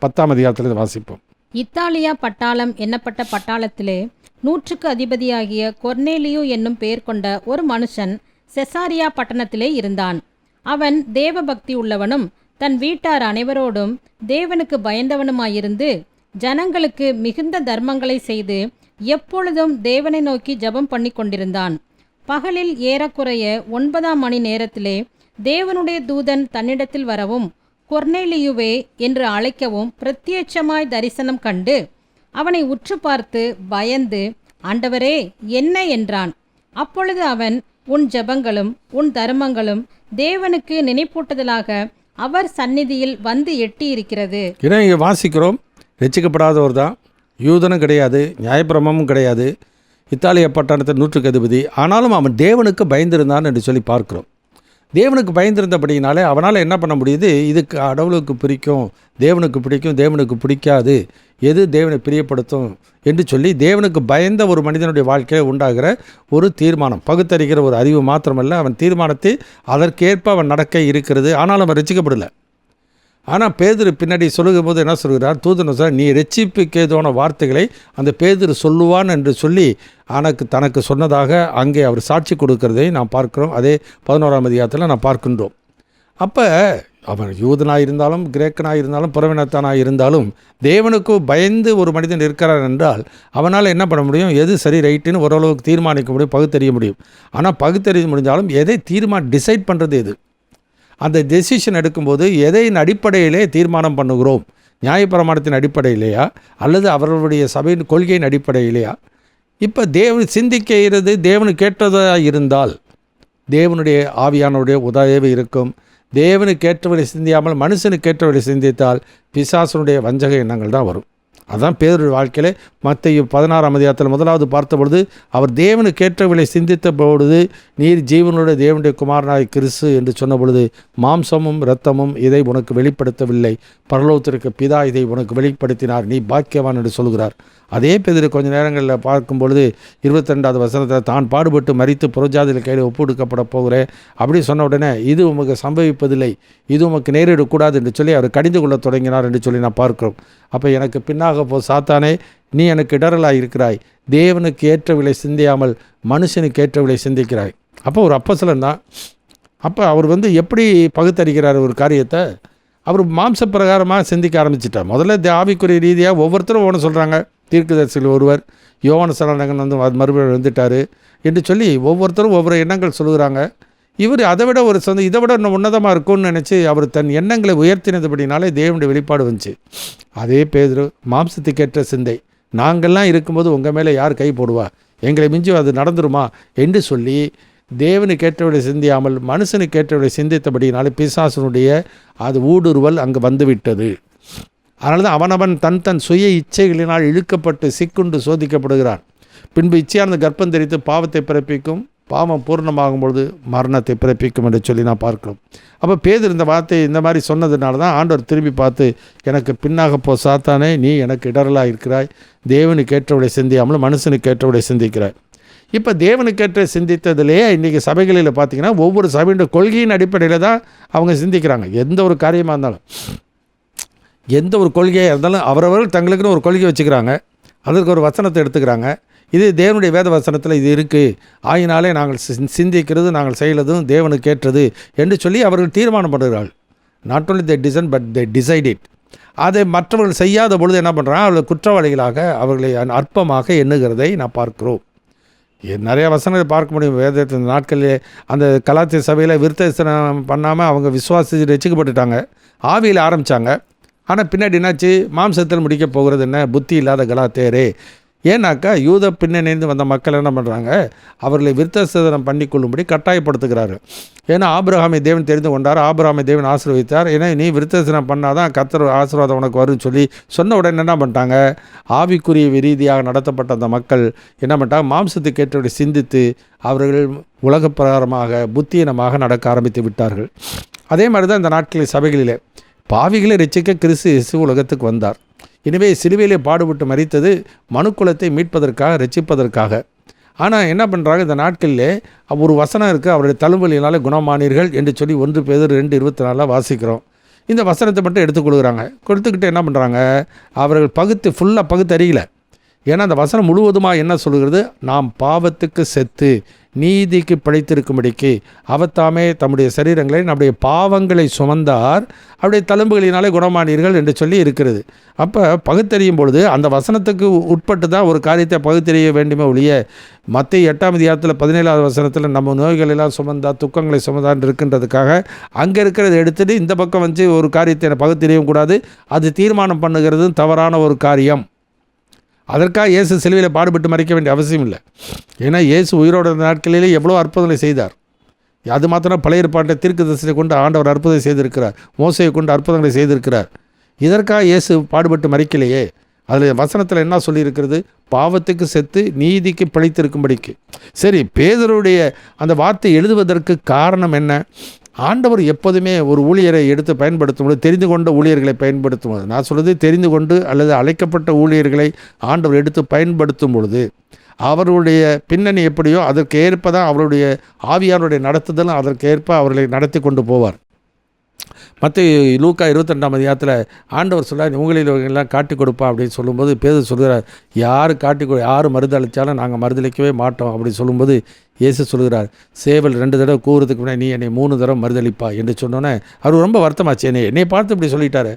10ஆம் அதிகாரத்தில் வாசிப்போம். இத்தாலியா பட்டாளம் என்னப்பட்ட பட்டாளத்திலே 100க்கு அதிபதியாகிய கொர்நேலியு என்னும் பெயர் கொண்ட ஒரு மனுஷன் செசாரியா பட்டணத்திலே இருந்தான். அவன் தேவபக்தி உள்ளவனும் தன் வீட்டார் அனைவரோடும் தேவனுக்கு பயந்தவனுமாயிருந்து ஜனங்களுக்கு மிகுந்த தர்மங்களை செய்து எப்பொழுதும் தேவனை நோக்கி ஜெபம் பண்ணி கொண்டிருந்தான். பகலில் ஏறக்குறைய 9ஆம் மணி நேரத்திலே தேவனுடைய தூதன் தன்னிடத்தில் வரவும் கொர்நேலியுவே என்று அழைக்கவும் பிரத்யட்சமாய் தரிசனம் கண்டு அவனை உற்று பார்த்து பயந்து, ஆண்டவரே, என்ன என்றான். அப்பொழுது அவன், உன் ஜெபங்களும் உன் தர்மங்களும் தேவனுக்கு நினைப்பூட்டுதலாக அவர் சந்நிதியில் வந்து எட்டியிருக்கிறது. இங்கே வாசிக்கிறோம், ரட்சிக்கப்படாதவர் தான், யூதனும் கிடையாது, நியாயப்பிரமாணமும் கிடையாது, இத்தாலிய பட்டணத்தில் 100க்கு அதிபதி. ஆனாலும் அவன் தேவனுக்கு பயந்திருந்தான் என்று சொல்லி பார்க்கிறோம். தேவனுக்கு பயந்திருந்தபடினாலே அவனால் என்ன பண்ண முடியுது? இதுக்கு கடவுளுக்கு பிடிக்கும், தேவனுக்கு பிடிக்கும், தேவனுக்கு பிடிக்காது, எது தேவனை பிரியப்படுத்தும் என்று சொல்லி தேவனுக்கு பயந்த ஒரு மனிதனுடைய வாழ்க்கையில் உண்டாகிற ஒரு தீர்மானம், பகுத்தறிகிற ஒரு அறிவு மாத்திரமல்ல, அவன் தீர்மானத்தை அதற்கேற்ப அவன் நடக்க இருக்கிறது. ஆனாலும் அவன் ரட்சிக்கப்படலை. ஆனால் பேதுரு பின்னாடி சொல்லுகும் போது என்ன சொல்கிறார்? தூதன் சார், நீ ரட்சிப்புக்கேதுவான வார்த்தைகளை அந்த பேதுரு சொல்லுவான் என்று சொல்லி தனக்கு சொன்னதாக அங்கே அவர் சாட்சி கொடுக்கிறதை நாம் பார்க்கிறோம். அதே 11ஆம் அதிகாரத்தில் நாம் பார்க்கின்றோம். அப்போ அவன் யூதனாக இருந்தாலும் கிரேக்கனாக இருந்தாலும் புறவினத்தானாக இருந்தாலும் தேவனுக்கு பயந்து ஒரு மனிதன் இருக்கிறார் என்றால் அவனால் என்ன பண்ண முடியும்? எது சரி ரைட்டுன்னு ஓரளவுக்கு தீர்மானிக்க முடியும், பகுத்தறிய முடியும். ஆனால் பகுத்தறிய முடிஞ்சாலும் எதை டிசைட் பண்ணுறது எது? அந்த டெசிஷன் எடுக்கும்போது எதையின் அடிப்படையிலே தீர்மானம் பண்ணுகிறோம்? நியாயப்பிரமாணத்தின் அடிப்படையிலேயா அல்லது அவர்களுடைய சபையின் கொள்கையின் அடிப்படையிலேயா? இப்போ தேவன் சிந்திக்கிறது தேவனுக்கு கேட்டதாக இருந்தால் தேவனுடைய ஆவியானுடைய உதவி இருக்கும். தேவனுக்கு ஏற்றவரை சிந்தியாமல் மனுஷனுக்கு ஏற்றவரை சிந்தித்தால் பிசாசனுடைய வஞ்சக எண்ணங்கள் தான் வரும். அதான் பேதுரு வாழ்க்கையில் மத்தேயு 16ஆம் அதிகாரத்தில் முதலாவது பார்த்தபொழுது அவர் தேவனுக்கு ஏற்றவரை சிந்தித்த பொழுது, நீர் ஜீவனுடைய தேவனுடைய குமாரனாய் கிறிஸ்து என்று சொன்ன பொழுது, மாம்சமும் இரத்தமும் இதை உனக்கு வெளிப்படுத்தவில்லை, பரலோகத்திற்கு பிதா இதை உனக்கு வெளிப்படுத்தினார், நீ பாக்கியவான் என்று சொல்கிறார். அதே பேதுரு கொஞ்ச நேரங்களில் பார்க்கும் பொழுது 22வது வசனத்தில் தான் பாடுபட்டு மரித்து புறஜாதியில் கையில் ஒப்புடுக்கப்பட போகிறேன் அப்படி சொன்ன உடனே, இது உமக்கு சம்பவிப்பதில்லை, இது உமக்கு நேரிடக்கூடாது என்று சொல்லி அவர் கடிந்து கொள்ள தொடங்கினார் என்று சொல்லி நான் பார்க்கிறோம். அப்போ எனக்கு பின்னாக சாத்தானே, நீ எனக்கு இடரலாக இருக்கிறாய், தேவனுக்கு ஏற்றவில்லை சிந்தியாமல் மனுஷனுக்கு ஏற்றவில்லை சிந்திக்கிறாய். அப்போ ஒரு அப்போஸ்தலன் தான். அப்போ அவர் எப்படி பகுத்தறிகிறார் ஒரு காரியத்தை? அவர் மாம்ச பிரகாரமாக சிந்திக்க ஆரம்பிச்சிட்டார். முதல்ல ஆவிக்குரிய ரீதியாக ஒவ்வொருத்தரும் ஒன்று சொல்கிறாங்க. தீர்க்கதரிசிகள் ஒருவர், யோவான் ஸ்நானகன் மறுபடியும் வந்துட்டார் என்று சொல்லி ஒவ்வொருத்தரும் ஒவ்வொரு எண்ணங்கள் சொல்லுகிறாங்க. இவர் அதை விட இதை விட இன்னும் உன்னதமாக இருக்கும்னு நினச்சி அவர் தன் எண்ணங்களை உயர்த்தினதுபடினாலே தேவனுடைய வெளிப்பாடு வந்துச்சு. அதே பேதுரு மாம்சத்துக்கேற்ற சிந்தை, நாங்கள்லாம் இருக்கும்போது உங்கள் மேலே யார் கை போடுவா, எங்களை மிஞ்சி அது நடந்துருமா என்று சொல்லி தேவனுக்கு ஏற்றவரை சிந்தியாமல் மனுஷனுக்கு ஏற்றவரை சிந்தித்தபடினாலே பிசாசனுடைய அது ஊடுருவல் அங்கு வந்துவிட்டது. அதனால தான் அவனவன் தன் சுய இச்சைகளினால் இழுக்கப்பட்டு சிக்குண்டு சோதிக்கப்படுகிறான். பின்பு இச்சையானது கர்ப்பம் தரித்து பாவத்தை பிறப்பிக்கும், பாவம் பூர்ணமாகும் பொழுது மரணத்தை பிறப்பிக்கும் என்று சொல்லி நான் பார்க்கிறோம். அப்போ பேதுரு இந்த வார்த்தையை இந்த மாதிரி சொன்னதுனால தான் ஆண்டவர் திரும்பி பார்த்து, எனக்கு பின்னாக சாத்தானே, நீ எனக்கு இடரலாக இருக்கிறாய், தேவனுக்கு ஏற்றவரை சிந்தியாமல் மனுஷனுக்கு ஏற்றவரை சிந்திக்கிறாய். இப்போ தேவனுக்கேற்ற சிந்தித்ததுலேயே இன்றைக்கி சபைகளில் பார்த்திங்கன்னா ஒவ்வொரு சபையோட கொள்கையின் அடிப்படையில் தான் அவங்க சிந்திக்கிறாங்க. எந்த ஒரு காரியமாக இருந்தாலும், எந்த ஒரு கொள்கையாக இருந்தாலும் அவரவர்கள் தங்களுக்குன்னு ஒரு கொள்கை வச்சுக்கிறாங்க, அதற்கு ஒரு வசனத்தை எடுத்துக்கிறாங்க. இது தேவனுடைய வேத வசனத்தில் இது இருக்குது, ஆயினாலே நாங்கள் சிந்திக்கிறது நாங்கள் செய்யறதும் தேவனுக்கு ஏற்றது என்று சொல்லி அவர்கள் தீர்மானம் பண்ணுகிறார்கள். Not only they design but they decided. அதை மற்றவர்கள் செய்யாத பொழுது என்ன பண்ணுறாங்க? அவர்கள் குற்றவாளிகளாக அவர்களை அற்பமாக எண்ணுகிறதை நான் பார்க்கிறோம். நிறைய வசனங்களை பார்க்க முடியும் வேதத்தின் நாட்களிலே. அந்த கலாத்திய சபையில் விருத்தசனம் பண்ணாமல் அவங்க விசுவாசி ரசிக்கப்பட்டுட்டாங்க, ஆவியில் ஆரம்பித்தாங்க. ஆனால் பின்னாடி என்னாச்சு? மாம்சத்தில் முடிக்க போகிறது என்ன? புத்தி இல்லாத கலாத்தியரே. ஏன்னாக்கா யூத பின்னணிந்து வந்த மக்கள் என்ன பண்ணுறாங்க? அவர்களை விருத்தசேதனம் பண்ணிக்கொள்ளும்படி கட்டாயப்படுத்துகிறாரு. ஏன்னா ஆபிரகாமை தேவன் தெரிந்து கொண்டார், ஆபிரகாமை தேவன் ஆசீர்வதித்தார். ஏன்னா நீ விருத்தசேதனம் பண்ணால் தான் கர்த்தர் ஆசீர்வாதம் உனக்கு வரும்னு சொல்லி சொன்ன உடனே என்ன பண்ணிட்டாங்க? ஆவிக்குரிய ரீதியாக நடத்தப்பட்ட அந்த மக்கள் என்ன பண்ணிட்டாங்க? மாம்சத்துக்கு ஏற்றபடி சிந்தித்து அவர்கள் உலக பிரகாரமாக புத்தியீனமாக நடக்க ஆரம்பித்து விட்டார்கள். அதே மாதிரி தான் இந்த நாட்களில் சபைகளிலே பாவிகளை ரட்சிக்க கிறிஸ்து இயேசு உலகத்துக்கு வந்தார். எனவே சிலுவையிலே பாடுபட்டு மரித்தது மனுக்குலத்தை மீட்பதற்காக, ரட்சிப்பதற்காக. ஆனால் என்ன பண்ணுறாங்க, இந்த நாட்களிலே ஒரு வசனம் இருக்குது, அவருடைய தழும்பலினாலே குணமானீர்கள் என்று சொல்லி 1 பேதுரு 2:24 வாசிக்கிறோம். இந்த வசனத்தை மட்டும் எடுத்துக்கொள்கிறாங்க. கொடுத்துக்கிட்டு என்ன பண்ணுறாங்க, அவர்கள் ஃபுல்லாக பகுத்தறியல. ஏன்னா அந்த வசனம் முழுவதுமாக என்ன சொல்கிறது, நாம் பாவத்துக்கு செத்து நீதிக்கு பிழைத்திருக்கும்படிக்கு அவத்தாமே தம்முடைய சரீரங்களை நம்முடைய பாவங்களை சுமந்தார், அவருடைய தழும்புகளினாலே குணமானீர்கள் என்று சொல்லி இருக்கிறது. அப்போ பகுத்தறியும் பொழுது அந்த வசனத்துக்கு உட்பட்டு தான் ஒரு காரியத்தை பகுத்தறிய வேண்டுமே ஒழிய, மத்திய 8ஆம் அதிகாரத்தில் 17ஆவது வசனத்தில் நம்ம நோய்களெல்லாம் சுமந்தா துக்கங்களை சுமந்தான்னு இருக்கின்றதுக்காக அங்கே இருக்கிறத எடுத்துகிட்டு இந்த பக்கம் வந்து ஒரு காரியத்தை பகுத்தறியவும் கூடாது. அது தீர்மானம் பண்ணுகிறது தவறான ஒரு காரியம். அதற்காக இயேசு சிலுவையில் பாடுபட்டு மறிக்க வேண்டிய அவசியம் இல்லை. ஏன்னா இயேசு உயிரோட நாட்களிலே எவ்வளோ அற்புதங்களை செய்தார். அது மாத்திரம் பழைய ஏற்பாட்டை தீர்க்கதரிசனத்தை கொண்டு ஆண்டவர் அற்புதம் செய்திருக்கிறார், மோசையை கொண்டு அற்புதங்களை செய்திருக்கிறார். இதற்காக இயேசு பாடுபட்டு மறிக்கலையே. அதில் வசனத்தில் என்ன சொல்லியிருக்கிறது, பாவத்துக்கு செத்து நீதிக்கு பிழைத்திருக்கும்படிக்கு. சரி, பேதுருடைய அந்த வார்த்தை எழுதுவதற்கு காரணம் என்ன? ஆண்டவர் எப்போதுமே ஒரு ஊழியரை எடுத்து பயன்படுத்தும்போது தெரிந்து கொண்ட ஊழியர்களை பயன்படுத்தும்போது, நான் சொல்வது தெரிந்து கொண்டு அல்லது அழைக்கப்பட்ட ஊழியர்களை ஆண்டவர் எடுத்து பயன்படுத்தும் பொழுது அவருடைய பின்னணி எப்படியோ அதற்கு ஏற்ப தான் அவருடைய ஆவியாருடைய நடத்துதலும் அதற்கு ஏற்ப அவர்களை நடத்தி கொண்டு போவார். லூக்கா 22ஆம் அதிகாரத்தில் ஆண்டவர் சொல்கிறார், உங்களில் எல்லாம் காட்டி கொடுப்பா அப்படின்னு சொல்லும்போது பேதுரு சொல்கிறார், யார் மறுதளித்தாலும் நாங்கள் மறுதளிக்கவே மாட்டோம் அப்படின்னு சொல்லும்போது இயேசு சொல்கிறார், சேவல் 2 தடவை கூறுறதுக்கு முன்னாடி நீ என்னை 3 தடவை மறுதளிப்பா என்று சொன்னோன்னே அவர் ரொம்ப வருத்தமாச்சு. என்னை பார்த்து இப்படி சொல்லிட்டாரு.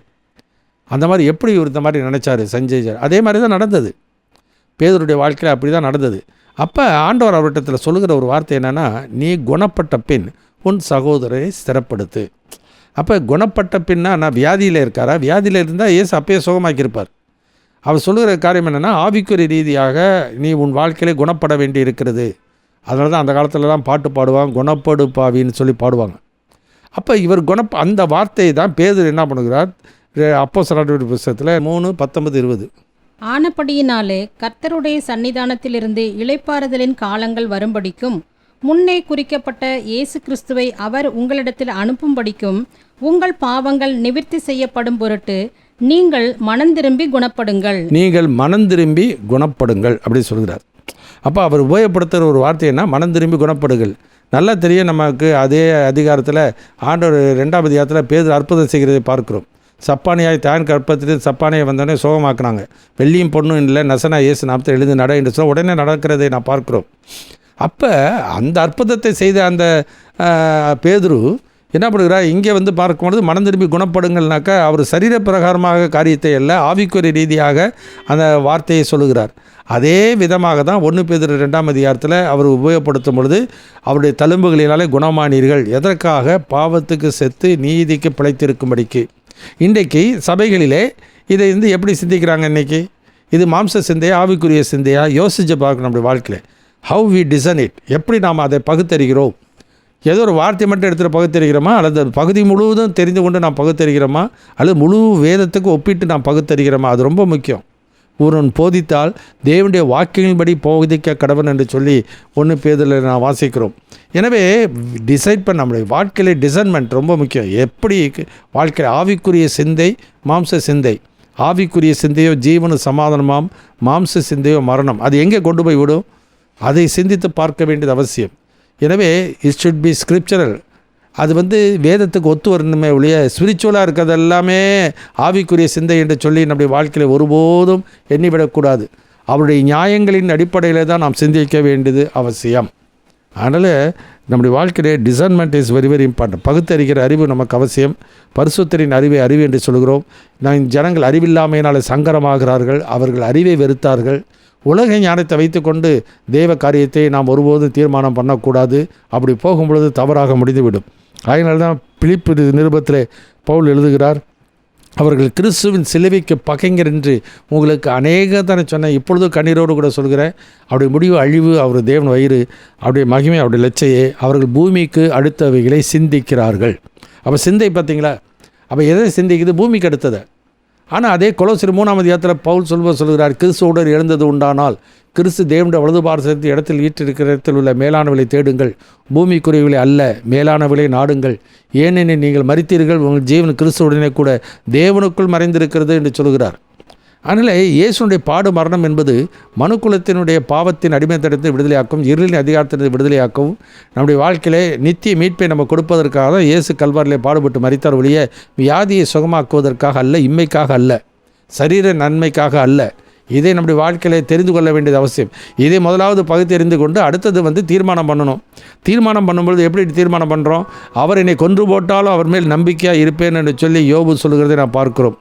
அந்த மாதிரி எப்படி இந்த மாதிரி நினச்சார் செஞ்சார். அதே மாதிரி தான் நடந்தது. பேதுருடைய வாழ்க்கையில் அப்படி தான் நடந்தது. அப்போ ஆண்டவர் அவர்கிட்டத்தில் சொல்லுகிற ஒரு வார்த்தை என்னென்னா, நீ குணப்பட்ட பின் உன் சகோதரரை ஸ்திரப்படுத்து. அப்போ குணப்பட்ட பின்னா நான் வியாதியில் இருக்காரா? வியாதியில் இருந்தால் இயேசு அப்பயே சுகமாக்கியிருப்பார். அவர் சொல்லுகிற காரியம் என்னென்னா, ஆவிக்குரிய ரீதியாக நீ உன் வாழ்க்கையிலே குணப்பட வேண்டி இருக்கிறது. அதனால தான் அந்த காலத்துலலாம் பாட்டு பாடுவாங்க, குணப்படு பாவின்னு சொல்லி பாடுவாங்க. அப்போ இவர் அந்த வார்த்தையை தான் பேதுரு என்ன பண்ணுகிறார், அப்போஸ்தலர் புத்தகத்தில் 3:19-20 ஆனபடியினாலே கர்த்தருடைய சன்னிதானத்திலிருந்து இளைப்பாறுதலின் காலங்கள் வரும்படிக்கும் முன்னே குறிக்கப்பட்ட இயேசு கிறிஸ்துவை அவர் உங்களிடத்தில் அனுப்பும்படிக்கும் உங்கள் பாவங்கள் நிவிர்த்தி செய்யப்படும் பொருட்டு நீங்கள் மனந்திரும்பி குணப்படுங்கள். நீங்கள் மனந்திரும்பி குணப்படுங்கள் அப்படி சொல்கிறார். அப்போ அவர் உபயோகப்படுத்துகிற ஒரு வார்த்தைன்னா மனந்திரும்பி குணப்படுங்கள். நல்லா தெரியும் நமக்கு. அதே அதிகாரத்தில் ஆண்டவர் 2ஆம் அதிகாரத்தில் பேதுரு அற்புதம் செய்கிறதை பார்க்கிறோம். சப்பானியாய் தான் கற்பத்திலிருந்து சப்பானியை வந்தோடனே சுகமாக்குனாங்க. வெள்ளியும் பொண்ணும் இல்லை, நசனா இயேசு நாமத்தில் எழுந்து நட என்று சொல்ல உடனே நடக்கிறதை நான் பார்க்குறோம். அப்போ அந்த அற்புதத்தை செய்த அந்த பேதுரு என்ன பண்ணுகிறார், இங்கே வந்து பார்க்கும்பொழுது மனம் திரும்பி குணப்படுங்கள்னாக்கா அவர் சரீர பிரகாரமாக காரியத்தை அல்ல, ஆவிக்குரிய ரீதியாக அந்த வார்த்தையை சொல்லுகிறார். அதே விதமாக தான் 1 பேதுரு 2ஆம் அதிகாரத்தில் அவர் உபயோகப்படுத்தும் பொழுது அவருடைய தழும்புகளினாலே குணமானீர்கள். எதற்காக? பாவத்துக்கு செத்து நீதிக்கு பிழைத்திருக்கும்படிக்கு. இன்றைக்கு சபைகளிலே இதை எப்படி சிந்திக்கிறாங்க? இன்றைக்கி இது மாம்ச சிந்தையா ஆவிக்குரிய சிந்தையா யோசித்து பார்க்கணும். நம்முடைய வாழ்க்கையில் ஹவு வி டிசைன் இட், எப்படி நாம் அதை பகுத்தறிகிறோம்? ஏதோ ஒரு வார்த்தை மட்டும் எடுத்துகிட்டு பகுத்தறிகிறோமா, அல்லது பகுதி முழுவதும் தெரிந்து கொண்டு நாம் பகுத்தறிகிறோமா, அல்லது முழு வேதத்துக்கு ஒப்பிட்டு நாம் பகுத்தறிகிறோமா? அது ரொம்ப முக்கியம். ஒருவன் போதித்தால் தேவனுடைய வாக்கியங்களின்படி போதிக்க கடவன் என்று சொல்லி 1 பேதுருவில் நான் வாசிக்கிறோம். எனவே டிசைட் பண்ண நம்முடைய வாழ்க்கையில் டிசைன்மெண்ட் ரொம்ப முக்கியம். எப்படி வாழ்க்கையில் ஆவிக்குரிய சிந்தை மாம்ச சிந்தை, ஆவிக்குரிய சிந்தையோ ஜீவனும் சமாதானமாம், மாம்ச சிந்தையோ மரணம். அது எங்கே கொண்டு போய் விடும்? அதை சிந்தித்து பார்க்க வேண்டியது அவசியம். எனவே இட் ஷுட் பி ஸ்கிரிப்சரல். அது வேதத்துக்கு ஒத்து வரணுமே ஒழிய ஸ்பிரிச்சுவலாக இருக்கிறது எல்லாமே ஆவிக்குரிய சிந்தை என்று சொல்லி நம்முடைய வாழ்க்கையில் ஒருபோதும் எண்ணிவிடக்கூடாது. அவருடைய நியாயங்களின் அடிப்படையில் தான் நாம் சிந்திக்க வேண்டியது அவசியம். அதனால் நம்முடைய வாழ்க்கையிலே டிசைன்மெண்ட் இஸ் வெரி வெரி இம்பார்ட்டன்ட். பகுத்தறிகிற அறிவு நமக்கு அவசியம். பரிசுத்தரின் அறிவு என்று சொல்கிறோம். ஜனங்கள் அறிவில்லாமையினால் சங்கரமாகிறார்கள், அவர்கள் அறிவை வெறுத்தார்கள். உலக ஞானத்தை வைத்துக்கொண்டு தேவ காரியத்தை நாம் ஒருபோதும் தீர்மானம் பண்ணக்கூடாது. அப்படி போகும்பொழுது தவறாக முடிந்துவிடும். அதனால தான் பிலிப்பு நிருபத்திலே பவுல் எழுதுகிறார், அவர்கள் கிறிஸ்துவின் சிலுவைக்கு பகைஞர் என்று உங்களுக்கு அநேகத்தானே சொன்னேன், இப்பொழுதும் கண்ணீரோடு கூட சொல்கிறேன். அவருடைய முடிவு அழிவு, அவர் தேவன் வயிறு, அவருடைய மகிமை, அவருடைய லட்சையே. அவர்கள் பூமிக்கு அடுத்தவைகளை சிந்திக்கிறார்கள். அப்போ சிந்தை பார்த்தீங்களா? அப்போ எதை சிந்திக்குது? பூமிக்கு அடுத்ததை. ஆனால் அதே கொலோசியர் 3ஆம் அதிகாரத்தில் பவுல் சொல்கிறார், கிறிஸ்துவோடு எழுந்தது உண்டானால் கிறிஸ்து தேவனுடைய வலது பாரசத்து இடத்தில் வீற்றிருக்கிற இடத்தில் உள்ள மேலானவளை தேடுங்கள், பூமிக்குரியவளை அல்ல மேலானவளை நாடுங்கள், ஏனெனில் நீங்கள் மரித்தீர்கள், உங்கள் ஜீவன் கிறிஸ்துவுடனே கூட தேவனுக்குள் மறைந்திருக்கிறது என்று சொல்கிறார். அதனால் இயேசுனுடைய பாடு மரணம் என்பது மனுக்குலத்தினுடைய பாவத்தின் அடிமைத்தனத்தை விடுதலையாக்கும், இருளின் அதிகாரத்திலிருந்து விடுதலையாக்கவும், நம்முடைய வாழ்க்கையிலே நித்திய மீட்பை நம்ம கொடுப்பதற்காக தான் இயேசு கல்வாரிலே பாடுபட்டு மரித்தார் ஒழிய வியாதியை சுகமாக்குவதற்காக அல்ல, இம்மைக்காக அல்ல, சரீர நன்மைக்காக அல்ல. இதை நம்முடைய வாழ்க்கையிலே தெரிந்து கொள்ள வேண்டியது அவசியம். இதை முதலாவது பகுத்தறிந்து கொண்டு அடுத்தது தீர்மானம் பண்ணணும். தீர்மானம் பண்ணும்பொழுது எப்படி தீர்மானம் பண்ணுறோம்? அவர் என்னை கொன்று போட்டாலும் அவர் மேல் நம்பிக்கையாக இருப்பேன் என்று சொல்லி யோபு சொல்கிறதை நான் பார்க்கிறோம்.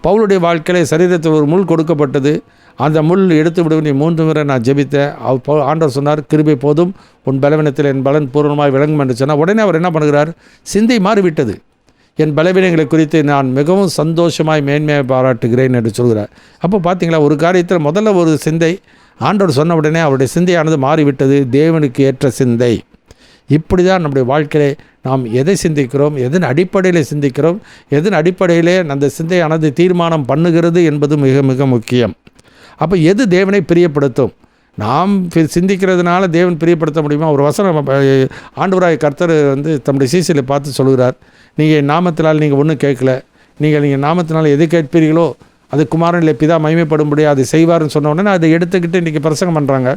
பவுலுடைய வாழ்க்கையிலே சரீரத்தில் ஒரு முள் கொடுக்கப்பட்டது. அந்த முள் எடுத்து விடுவேன், நீ 3 முறை நான் ஜெபித்தேன். ஆண்டவர் சொன்னார், கிருபை போதும், உன் பலவீனத்தில் என் பலன் பூர்ணமாக விளங்கும் என்று சொன்னால் உடனே அவர் என்ன பண்ணுகிறார்? சிந்தை மாறிவிட்டது. என் பலவீனங்களை குறித்து நான் மிகவும் சந்தோஷமாய் மேன்மையாக பாராட்டுகிறேன் என்று சொல்கிறார். அப்போ பார்த்தீங்களா, ஒரு காரியத்தில் முதல்ல ஒரு சிந்தை ஆண்டவர் சொன்ன உடனே அவருடைய சிந்தையானது மாறிவிட்டது. தேவனுக்கு ஏற்ற சிந்தை. இப்படி தான் நம்முடைய வாழ்க்கையிலே நாம் எதை சிந்திக்கிறோம், எதன் அடிப்படையில் சிந்திக்கிறோம், எதன் அடிப்படையிலே அந்த சிந்தையானது தீர்மானம் பண்ணுகிறது என்பது மிக மிக முக்கியம். அப்போ எது தேவனை பிரியப்படுத்தும்? நாம் சிந்திக்கிறதுனால தேவன் பிரியப்படுத்த முடியுமா? ஒரு வசனம் ஆண்டவராய கர்த்தர் தம்முடைய சீசலை பார்த்து சொல்கிறார், நீங்கள் என் நாமத்தினால் நீங்கள் ஒன்றும் கேட்கல, நீங்கள் நாமத்தினால் எது கேட்பீர்களோ அது குமாரனிலே பிதா மகிமைப்படும்படி அதை செய்வார்னு சொன்ன உடனே அதை எடுத்துக்கிட்டு இன்றைக்கி பிரசங்கம் பண்ணுறாங்க.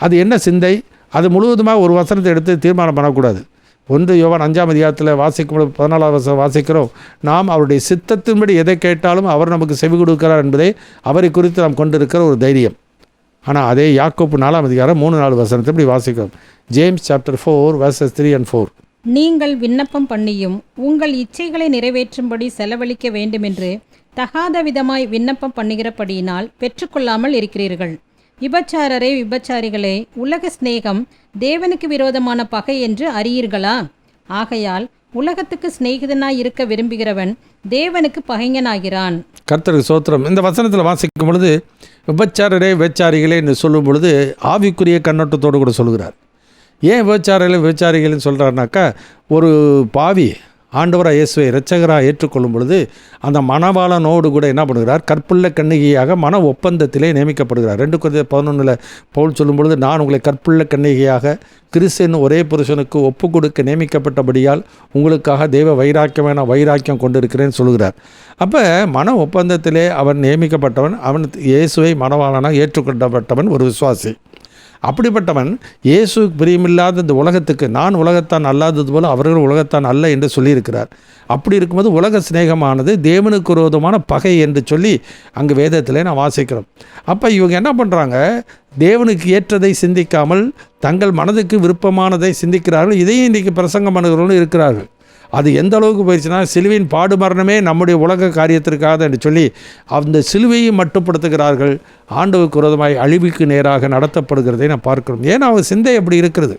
அது என்ன சிந்தை? அது முழுவதுமாக ஒரு வசனத்தை எடுத்து தீர்மானம் பண்ணக்கூடாது. 1 யோவான் 5ஆம் அதிகாரத்தில் வாசிக்கும்போது 14ஆம் வசனம் வாசிக்கிறோம், நாம் அவருடைய சித்தத்தின்படி எதை கேட்டாலும் அவர் நமக்கு செவி கொடுக்கிறார் என்பதை அவரை குறித்து நாம் கொண்டிருக்கிற ஒரு தைரியம். ஆனால் அதே யாக்கோப்பு 4ஆம் அதிகாரம் 3-4 வசனத்தை இப்படி வாசிக்கிறோம். James chapter 4 verses 3 and 4. நீங்கள் விண்ணப்பம் பண்ணியும் உங்கள் இச்சைகளை நிறைவேற்றும்படி செலவழிக்க வேண்டுமென்று தகாத விதமாய் விண்ணப்பம் பண்ணுகிறபடியினால் பெற்றுக்கொள்ளாமல் இருக்கிறீர்கள். விபச்சாரரே, விபச்சாரிகளே, உலக சிநேகம் தேவனுக்கு விரோதமான பகை என்று அறியீர்களா? ஆகையால் உலகத்துக்கு சிநேகிதனாய் இருக்க விரும்புகிறவன் தேவனுக்கு பகைஞனாகிறான். கர்த்தருக்கு சோத்திரம். இந்த வசனத்தில் வாசிக்கும் பொழுது விபச்சாரரே, விபச்சாரிகளே என்று சொல்லும் பொழுது ஆவிக்குரிய கண்ணோட்டத்தோடு கூட சொல்கிறார். ஏன் விபச்சாரிகள்னு சொல்கிறாருனாக்கா, ஒரு பாவி ஆண்டவராக இயேசுவை இரட்சகராக ஏற்றுக்கொள்ளும் பொழுது அந்த மணவாளனோடு கூட என்ன பண்ணுகிறார்? கற்புள்ள கன்னிகையாக மன ஒப்பந்தத்திலே நியமிக்கப்படுகிறார். 2 கொரிந்தியர் 11 பவுல் சொல்லும் பொழுது, நான் உங்களை கற்புள்ள கன்னிகையாக கிறிஸ்து ஒரே புருஷனுக்கு ஒப்பு கொடுக்க நியமிக்கப்பட்டபடியால் உங்களுக்காக தெய்வ வைராக்கியம் கொண்டிருக்கிறேன்னு சொல்கிறார். அப்போ மன ஒப்பந்தத்திலே அவன் நியமிக்கப்பட்டவன், அவன் இயேசுவை மணவாளனாக ஏற்றுக்கொள்ளப்பட்டவன் ஒரு விசுவாசி. அப்படிப்பட்டவன் இயேசு பிரியமில்லாத இந்த உலகத்துக்கு, நான் உலகத்தான் அல்லாதது போல அவர்கள் உலகத்தான் அல்ல என்று சொல்லியிருக்கிறார். அப்படி இருக்கும்போது உலக சிநேகமானது தேவனுக்கு விரோதமான பகை என்று சொல்லி அங்கு வேதத்திலே நான் வாசிக்கிறோம். அப்போ இவங்க என்ன பண்ணுறாங்க? தேவனுக்கு ஏற்றதை சிந்திக்காமல் தங்கள் மனதுக்கு விருப்பமானதை சிந்திக்கிறார்கள். இதையும் இன்றைக்கி பிரசங்கம் பண்ணுகிறவர்களும் இருக்கிறார்கள். அது எந்த அளவுக்கு போயிடுச்சுன்னா, சிலுவையின் பாடு மரணமே நம்முடைய உலக காரியத்திற்காக என்று சொல்லி அந்த சிலுவையை மட்டுப்படுத்துகிறார்கள். ஆண்டவருக்கு விரோதமாய் அழிவுக்கு நேராக நடத்தப்படுகிறதை நான் பார்க்கிறோம். ஏன்னா அவங்க சிந்தை அப்படி இருக்கிறது.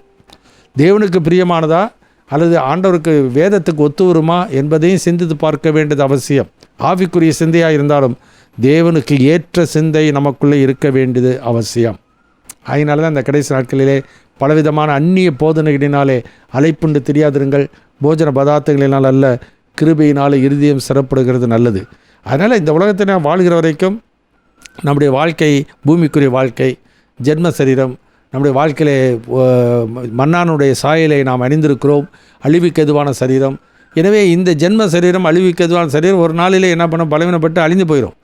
தேவனுக்கு பிரியமானதா அல்லது ஆண்டவருக்கு வேதத்துக்கு ஒத்து வருமா என்பதையும் சிந்தித்து பார்க்க வேண்டியது அவசியம். ஆவிக்குரிய சிந்தையாக இருந்தாலும் தேவனுக்கு ஏற்ற சிந்தை நமக்குள்ளே இருக்க வேண்டியது அவசியம். அதனால தான் இந்த கடைசி நாட்களிலே பலவிதமான அந்நிய போதனைகளினாலே அலைப்புண்டு தெரியாதிருங்கள், போஜன பதார்த்தங்களினால் அல்ல, கிருபையினால் இருதயம் சிறப்படுகிறது நல்லது. அதனால் இந்த உலகத்தில் நாம் வாழ்கிற வரைக்கும் நம்முடைய வாழ்க்கை பூமிக்குரிய வாழ்க்கை, ஜென்ம சரீரம், நம்முடைய வாழ்க்கையிலே மன்னானுடைய சாயலை நாம் அணிந்திருக்கிறோம், அழிவுக்கு எதுவான சரீரம். எனவே இந்த ஜென்ம சரீரம், அழிவுக்கு எதுவான சரீரம் ஒரு நாளிலே என்ன பண்ண பலவீனப்பட்டு அழிந்து போயிடும்.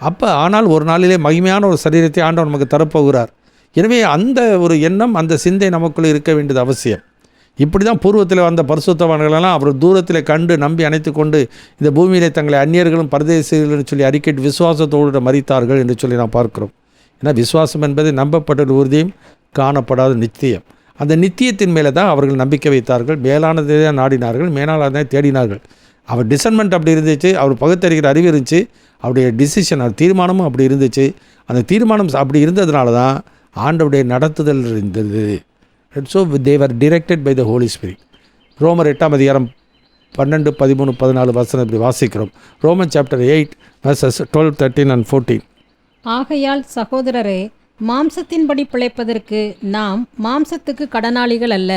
அப்போ ஆனால் ஒரு நாளிலே மகிமையான ஒரு சரீரத்தை ஆண்டவர் நமக்கு தரப்போகிறார். எனவே அந்த ஒரு எண்ணம், அந்த சிந்தை நமக்குள்ளே இருக்க வேண்டியது அவசியம். இப்படி தான் பூர்வத்தில் வந்த பரிசுத்தவான்களெல்லாம் அவர் தூரத்தில் கண்டு நம்பி அணைத்து கொண்டு இந்த பூமியிலே தங்களை அந்நியர்களும் பரதேசிகளும் சொல்லி அறிக்கைட்டு விசுவாசத்தோடு மரித்தார்கள் என்று சொல்லி நாம் பார்க்கிறோம். ஏன்னா விசுவாசம் என்பது நம்பப்பட்ட உறுதியும் காணப்படாத நித்தியம். அந்த நித்தியத்தின் மேலே தான் அவர்கள் நம்பிக்கை வைத்தார்கள். மேலானதை தான் நாடினார்கள், மேலானதை தேடினார்கள். அவர் டிசன்மெண்ட் அப்படி இருந்துச்சு, அவர் பகுத்தறிகிற அறிவு இருந்துச்சு, அவருடைய டிசிஷன், அவர் தீர்மானமும் அப்படி இருந்துச்சு. அந்த தீர்மானம் அப்படி இருந்ததுனால தான் ஆண்டவருடைய நடத்துதல் இருந்தது. So they were directed by the Holy Spirit. ரோமர் 8ஆம் அதிகாரம் 12, 13, 14 வசனம் இப்படி வாசிக்கிறோம். Roman chapter 8 verses 12, 13 and 14. ஆகையால் சகோதரரே, மாம்சத்தின்படி பிழைப்பதற்கு நாம் மாம்சத்துக்கு கடனாளிகள் அல்ல.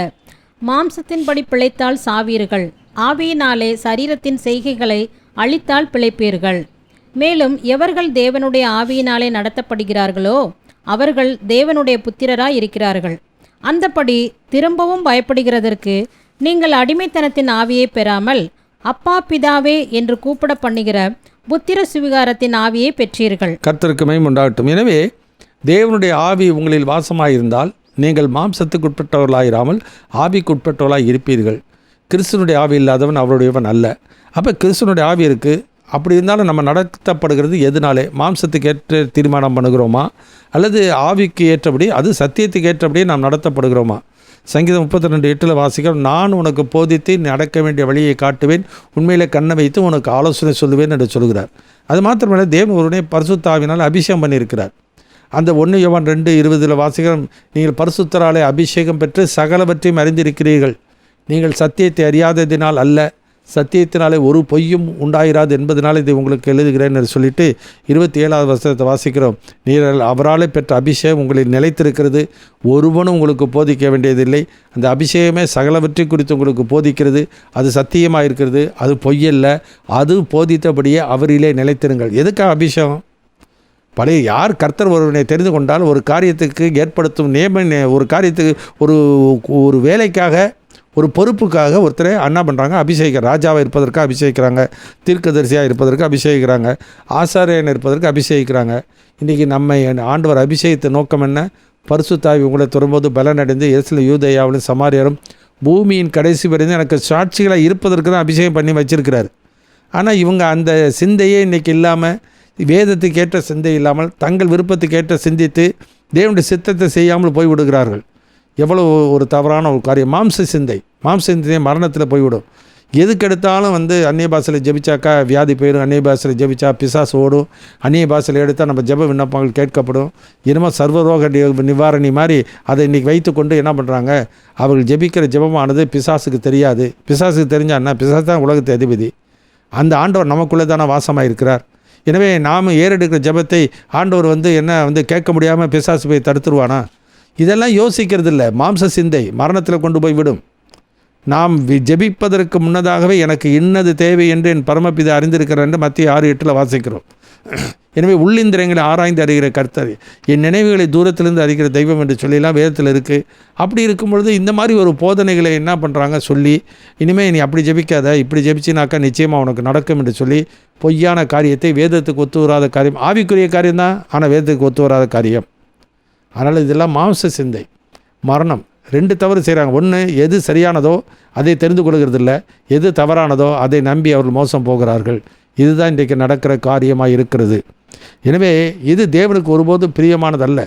மாம்சத்தின்படி பிழைத்தால் சாவீர்கள், ஆவியினாலே சரீரத்தின் செய்கைகளை அழித்தால் பிழைப்பீர்கள். மேலும் எவர்கள் தேவனுடைய ஆவியினாலே நடத்தப்படுகிறார்களோ அவர்கள் தேவனுடைய புத்திரராய் இருக்கிறார்கள். அந்தப்படி திரும்பவும் பயப்படுகிறதற்கு நீங்கள் அடிமைத்தனத்தின் ஆவியை பெறாமல் அப்பா பிதாவே என்று கூப்பிட பண்ணுகிற புத்திர சுவிகாரத்தின் ஆவியை பெற்றீர்கள். கர்த்தருக்கு மகிமை உண்டாகட்டும். எனவே தேவனுடைய ஆவி உங்களில் வாசமாயிருந்தால் நீங்கள் மாம்சத்துக்குட்பட்டவர்களாயிராமல் ஆவிக்குட்பட்டவர்களாக இருப்பீர்கள். கிறிஸ்துவனுடைய ஆவி இல்லாதவன் அவருடையவன் அல்ல. அப்போ கிறிஸ்துவனுடைய ஆவி இருக்குது. அப்படி இருந்தாலும் நம்ம நடத்தப்படுகிறது எதனாலே? மாம்சத்துக்கு ஏற்ற தீர்மானம் பண்ணுகிறோமா, அல்லது ஆவிக்கு ஏற்றபடி, அது சத்தியத்துக்கு ஏற்றபடி நாம் நடத்தப்படுகிறோமா? சங்கீதம் 32:8 வாசிக்கிறோம், நான் உனக்கு போதித்து நடக்க வேண்டிய வழியை காட்டுவேன், உண்மையிலே கண்ணை வைத்து உனக்கு ஆலோசனை சொல்லுவேன் என்று சொல்கிறார். அது மாத்திரமல்ல, தேவன் ஒருவனை பரிசுத்த ஆவியினால் அபிஷேகம் பண்ணியிருக்கிறார். அந்த 1 யோவான் 2:20 வாசிக்கிறோம், நீங்கள் பரிசுத்தராலே அபிஷேகம் பெற்று சகலவற்றையும் அறிந்திருக்கிறீர்கள், நீங்கள் சத்தியத்தை அறியாததினால் அல்ல, சத்தியத்தினாலே ஒரு பொய்யும் உண்டாயிராது என்பதனால் இதை உங்களுக்கு எழுதுகிறேன் என்று சொல்லிட்டு 27வது வசனத்தை வாசிக்கிறோம். நீங்கள் அவராலே பெற்ற அபிஷேகம் உங்களில் நிலைத்திருக்கிறது, ஒருவனும் உங்களுக்கு போதிக்க வேண்டியதில்லை. அந்த அபிஷேகமே சகலவற்றை குறித்து உங்களுக்கு போதிக்கிறது. அது சத்தியமாக இருக்கிறது, அது பொய்யல்ல, அது போதித்தபடியே அவரிலே நிலைத்திருங்கள். எதுக்காக அபிஷேகம்? பழைய யார் கர்த்தர் ஒருவனை தெரிந்து கொண்டால் ஒரு காரியத்துக்கு ஏற்படுத்தும் ஒரு காரியத்துக்கு ஒரு வேலைக்காக, ஒரு பொறுப்புக்காக ஒருத்தரை என்ன பண்ணுறாங்க? அபிஷேகிக்கிறாங்க. ராஜாவாக இருப்பதற்கு அபிஷேகிக்கிறாங்க, தீர்க்கதரிசியாக இருப்பதற்கு அபிஷேகிக்கிறாங்க, ஆசாரியன் இருப்பதற்கு அபிஷேகிக்கிறாங்க. இன்றைக்கி நம்ம ஆண்டவர் அபிஷேகத்தை நோக்கம் என்ன? பரிசுத்த ஆவி உங்களை தொடரும்போது பலனடைந்து எருசலேம் யூதேயாவிலும் சமாரியரும் பூமியின் கடைசி வரைந்து எனக்கு சாட்சிகளாக இருப்பதற்கு தான் அபிஷேகம் பண்ணி வச்சிருக்கிறார். ஆனால் இவங்க அந்த சிந்தையே இன்றைக்கி இல்லாமல், வேதத்துக்கு ஏற்ற சிந்தை இல்லாமல் தங்கள் விருப்பத்துக்கு ஏற்ற சிந்தித்து தேவனுடைய சித்தத்தை செய்யாமல் போய்விடுகிறார்கள். எவ்வளோ ஒரு தவறான ஒரு காரியம்! மாம்ச சிந்தை மரணத்தில் போய்விடும். எதுக்கெடுத்தாலும் அந்நிய பாஷையில் ஜெபிச்சாக்கா வியாதி போயிடும், அந்நிய பாஷையில் ஜெபிச்சா பிசாசு ஓடும், அந்நிய பாஷையில் எடுத்தால் நம்ம ஜெப விண்ணப்பங்கள் கேட்கப்படும். இனிமேல் சர்வரோக நிவாரணி மாதிரி அதை இன்றைக்கி வைத்து கொண்டு என்ன பண்ணுறாங்க? அவர்கள் ஜெபிக்கிற ஜெபமானது பிசாசுக்கு தெரியாது. பிசாசுக்கு தெரிஞ்சால் என்ன? பிசாசு தான் உலகத்தை அதிபதி. அந்த ஆண்டவர் நமக்குள்ளே தானே வாசமாக இருக்கிறார். எனவே நாம் ஏறெடுக்கிற ஜெபத்தை ஆண்டவர் என்ன கேட்க முடியாமல் பிசாசு போய் தடுத்துருவானா? இதெல்லாம் யோசிக்கிறது இல்லை. மாம்ச சிந்தை மரணத்தில் கொண்டு போய் விடும். நாம் ஜெபிப்பதற்கு முன்னதாகவே எனக்கு இன்னது தேவை என்று என் பரமபிதா அறிந்திருக்கிறார் என்று மத்திய 6:8 வாசிக்கிறோம். எனவே உள்ளிந்திரங்களை ஆராய்ந்து அறிகிற கர்த்தர், என் நினைவுகளை தூரத்திலிருந்து அறிகிற தெய்வம் என்று சொல்லிலாம் வேதத்தில் இருக்குது. அப்படி இருக்கும் பொழுது இந்த மாதிரி ஒரு போதனைகளை என்ன பண்ணுறாங்க சொல்லி, இனிமேல் நீ அப்படி ஜெபிக்காத, இப்படி ஜெபிச்சினாக்கா நிச்சயமாக உனக்கு நடக்கும் என்று சொல்லி பொய்யான காரியத்தை, வேதத்துக்கு ஒத்து வராத காரியம், ஆவிக்குரிய காரியம்தான் ஆனால் வேதத்துக்கு ஒத்து வராத காரியம். அதனால் இதெல்லாம் மாம்ச சிந்தை. மரணம் 2 தவறு செய்கிறாங்க. ஒன்று, எது சரியானதோ அதை தெரிந்து கொள்கிறது இல்லை, எது தவறானதோ அதை நம்பி அவர்கள் மோசம் போகிறார்கள். இதுதான் இன்றைக்கு நடக்கிற காரியமாக இருக்கிறது. எனவே இது தேவனுக்கு ஒருபோதும் பிரியமானதல்ல.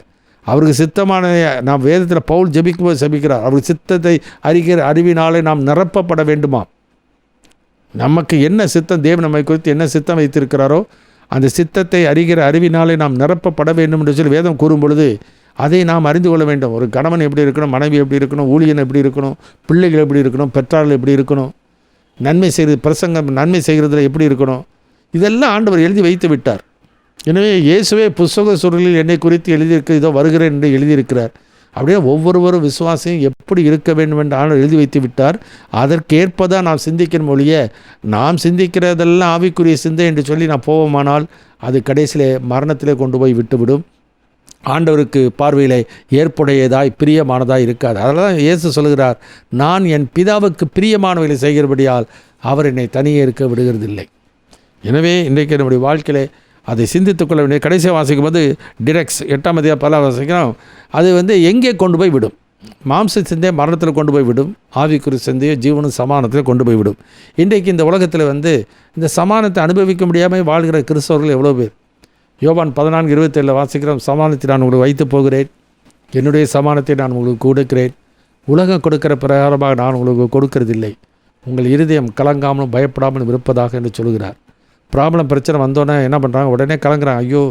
அவருக்கு சித்தமான, நாம் வேதத்தில் பவுல் ஜெபிக்கும்போது ஜெபிக்கிறார், அவருக்கு சித்தத்தை அறிகிற அறிவினாலே நாம் நிரப்பப்பட வேண்டுமா? நமக்கு என்ன சித்தம், தேவன் நம்மை குறித்து என்ன சித்தம் வைத்திருக்கிறாரோ அந்த சித்தத்தை அறிகிற அறிவினாலே நாம் நிரப்பப்பட வேண்டும் என்று சொல்லி வேதம் கூறும் பொழுது அதை நாம் அறிந்து கொள்ள வேண்டும். ஒரு கணவன் எப்படி இருக்கணும், மனைவி எப்படி இருக்கணும், ஊழியன் எப்படி இருக்கணும், பிள்ளைகள் எப்படி இருக்கணும், பெற்றார்கள் எப்படி இருக்கணும், நன்மை செய்கிறது, பிரசங்கம் நன்மை செய்கிறதுல எப்படி இருக்கணும், இதெல்லாம் ஆண்டவர் எழுதி வைத்து விட்டார். எனவே இயேசுவே புஸ்தக சுருளில் என்னை குறித்து எழுதியிருக்க, இதோ வருகிறேன் என்று எழுதியிருக்கிறார். அப்படியே ஒவ்வொருவரும் விசுவாசியும் எப்படி இருக்க வேண்டும் என்று ஆண்டவர் எழுதி வைத்து விட்டார். அதற்கேற்பதான் நாம் சிந்திக்கணும் ஒழிய, நாம் சிந்திக்கிறதெல்லாம் ஆவிக்குரிய சிந்தை என்று சொல்லி நான் போவோமானால் அது கடைசியிலே மரணத்திலே கொண்டு போய் விட்டுவிடும். ஆண்டவருக்கு பார்வையிலே ஏற்புடையதாய் பிரியமானதாய் இருக்காது. அதனால தான் இயேசு சொல்கிறார், நான் என் பிதாவுக்கு பிரியமானவைகளை செய்கிறபடியால் அவர் என்னை தனியே இருக்க விடுகிறதில்லை. எனவே இன்றைக்கு நம்முடைய வாழ்க்கையிலே அதை சிந்தித்துக் கொள்ள வேண்டிய. கடைசியாக வாசிக்கும் போது டிரெக்ட்ஸ் 8ஆம் அதிகாரம் 10 வாசிக்கிறோம். அது எங்கே கொண்டு போய் விடும்? மாம்ச சிந்தையை மரணத்தில் கொண்டு போய் விடும், ஆவிக்குரிய சிந்தையை ஜீவனும் சமானத்தில் கொண்டு போய் விடும். இன்றைக்கு இந்த உலகத்தில் இந்த சமானத்தை அனுபவிக்க முடியாமல் வாழ்கிற கிறிஸ்தவர்கள் எவ்வளோ பேர்? யோவான் 14:27 வாசிக்கிறோம், சமானத்தை நான் உங்களுக்கு வைத்து போகிறேன், என்னுடைய சமானத்தை நான் உங்களுக்கு கொடுக்கிறேன், உலகம் கொடுக்கிற பிரகாரமாக நான் உங்களுக்கு கொடுக்கறதில்லை, உங்கள் இருதயம் கலங்காமலும் பயப்படாமலும் இருப்பதாக என்று சொல்கிறார். ப்ராப்ளம் பிரச்சனை வந்தோன்னே என்ன பண்ணுறாங்க? உடனே கலங்குறாங்க. ஐயோ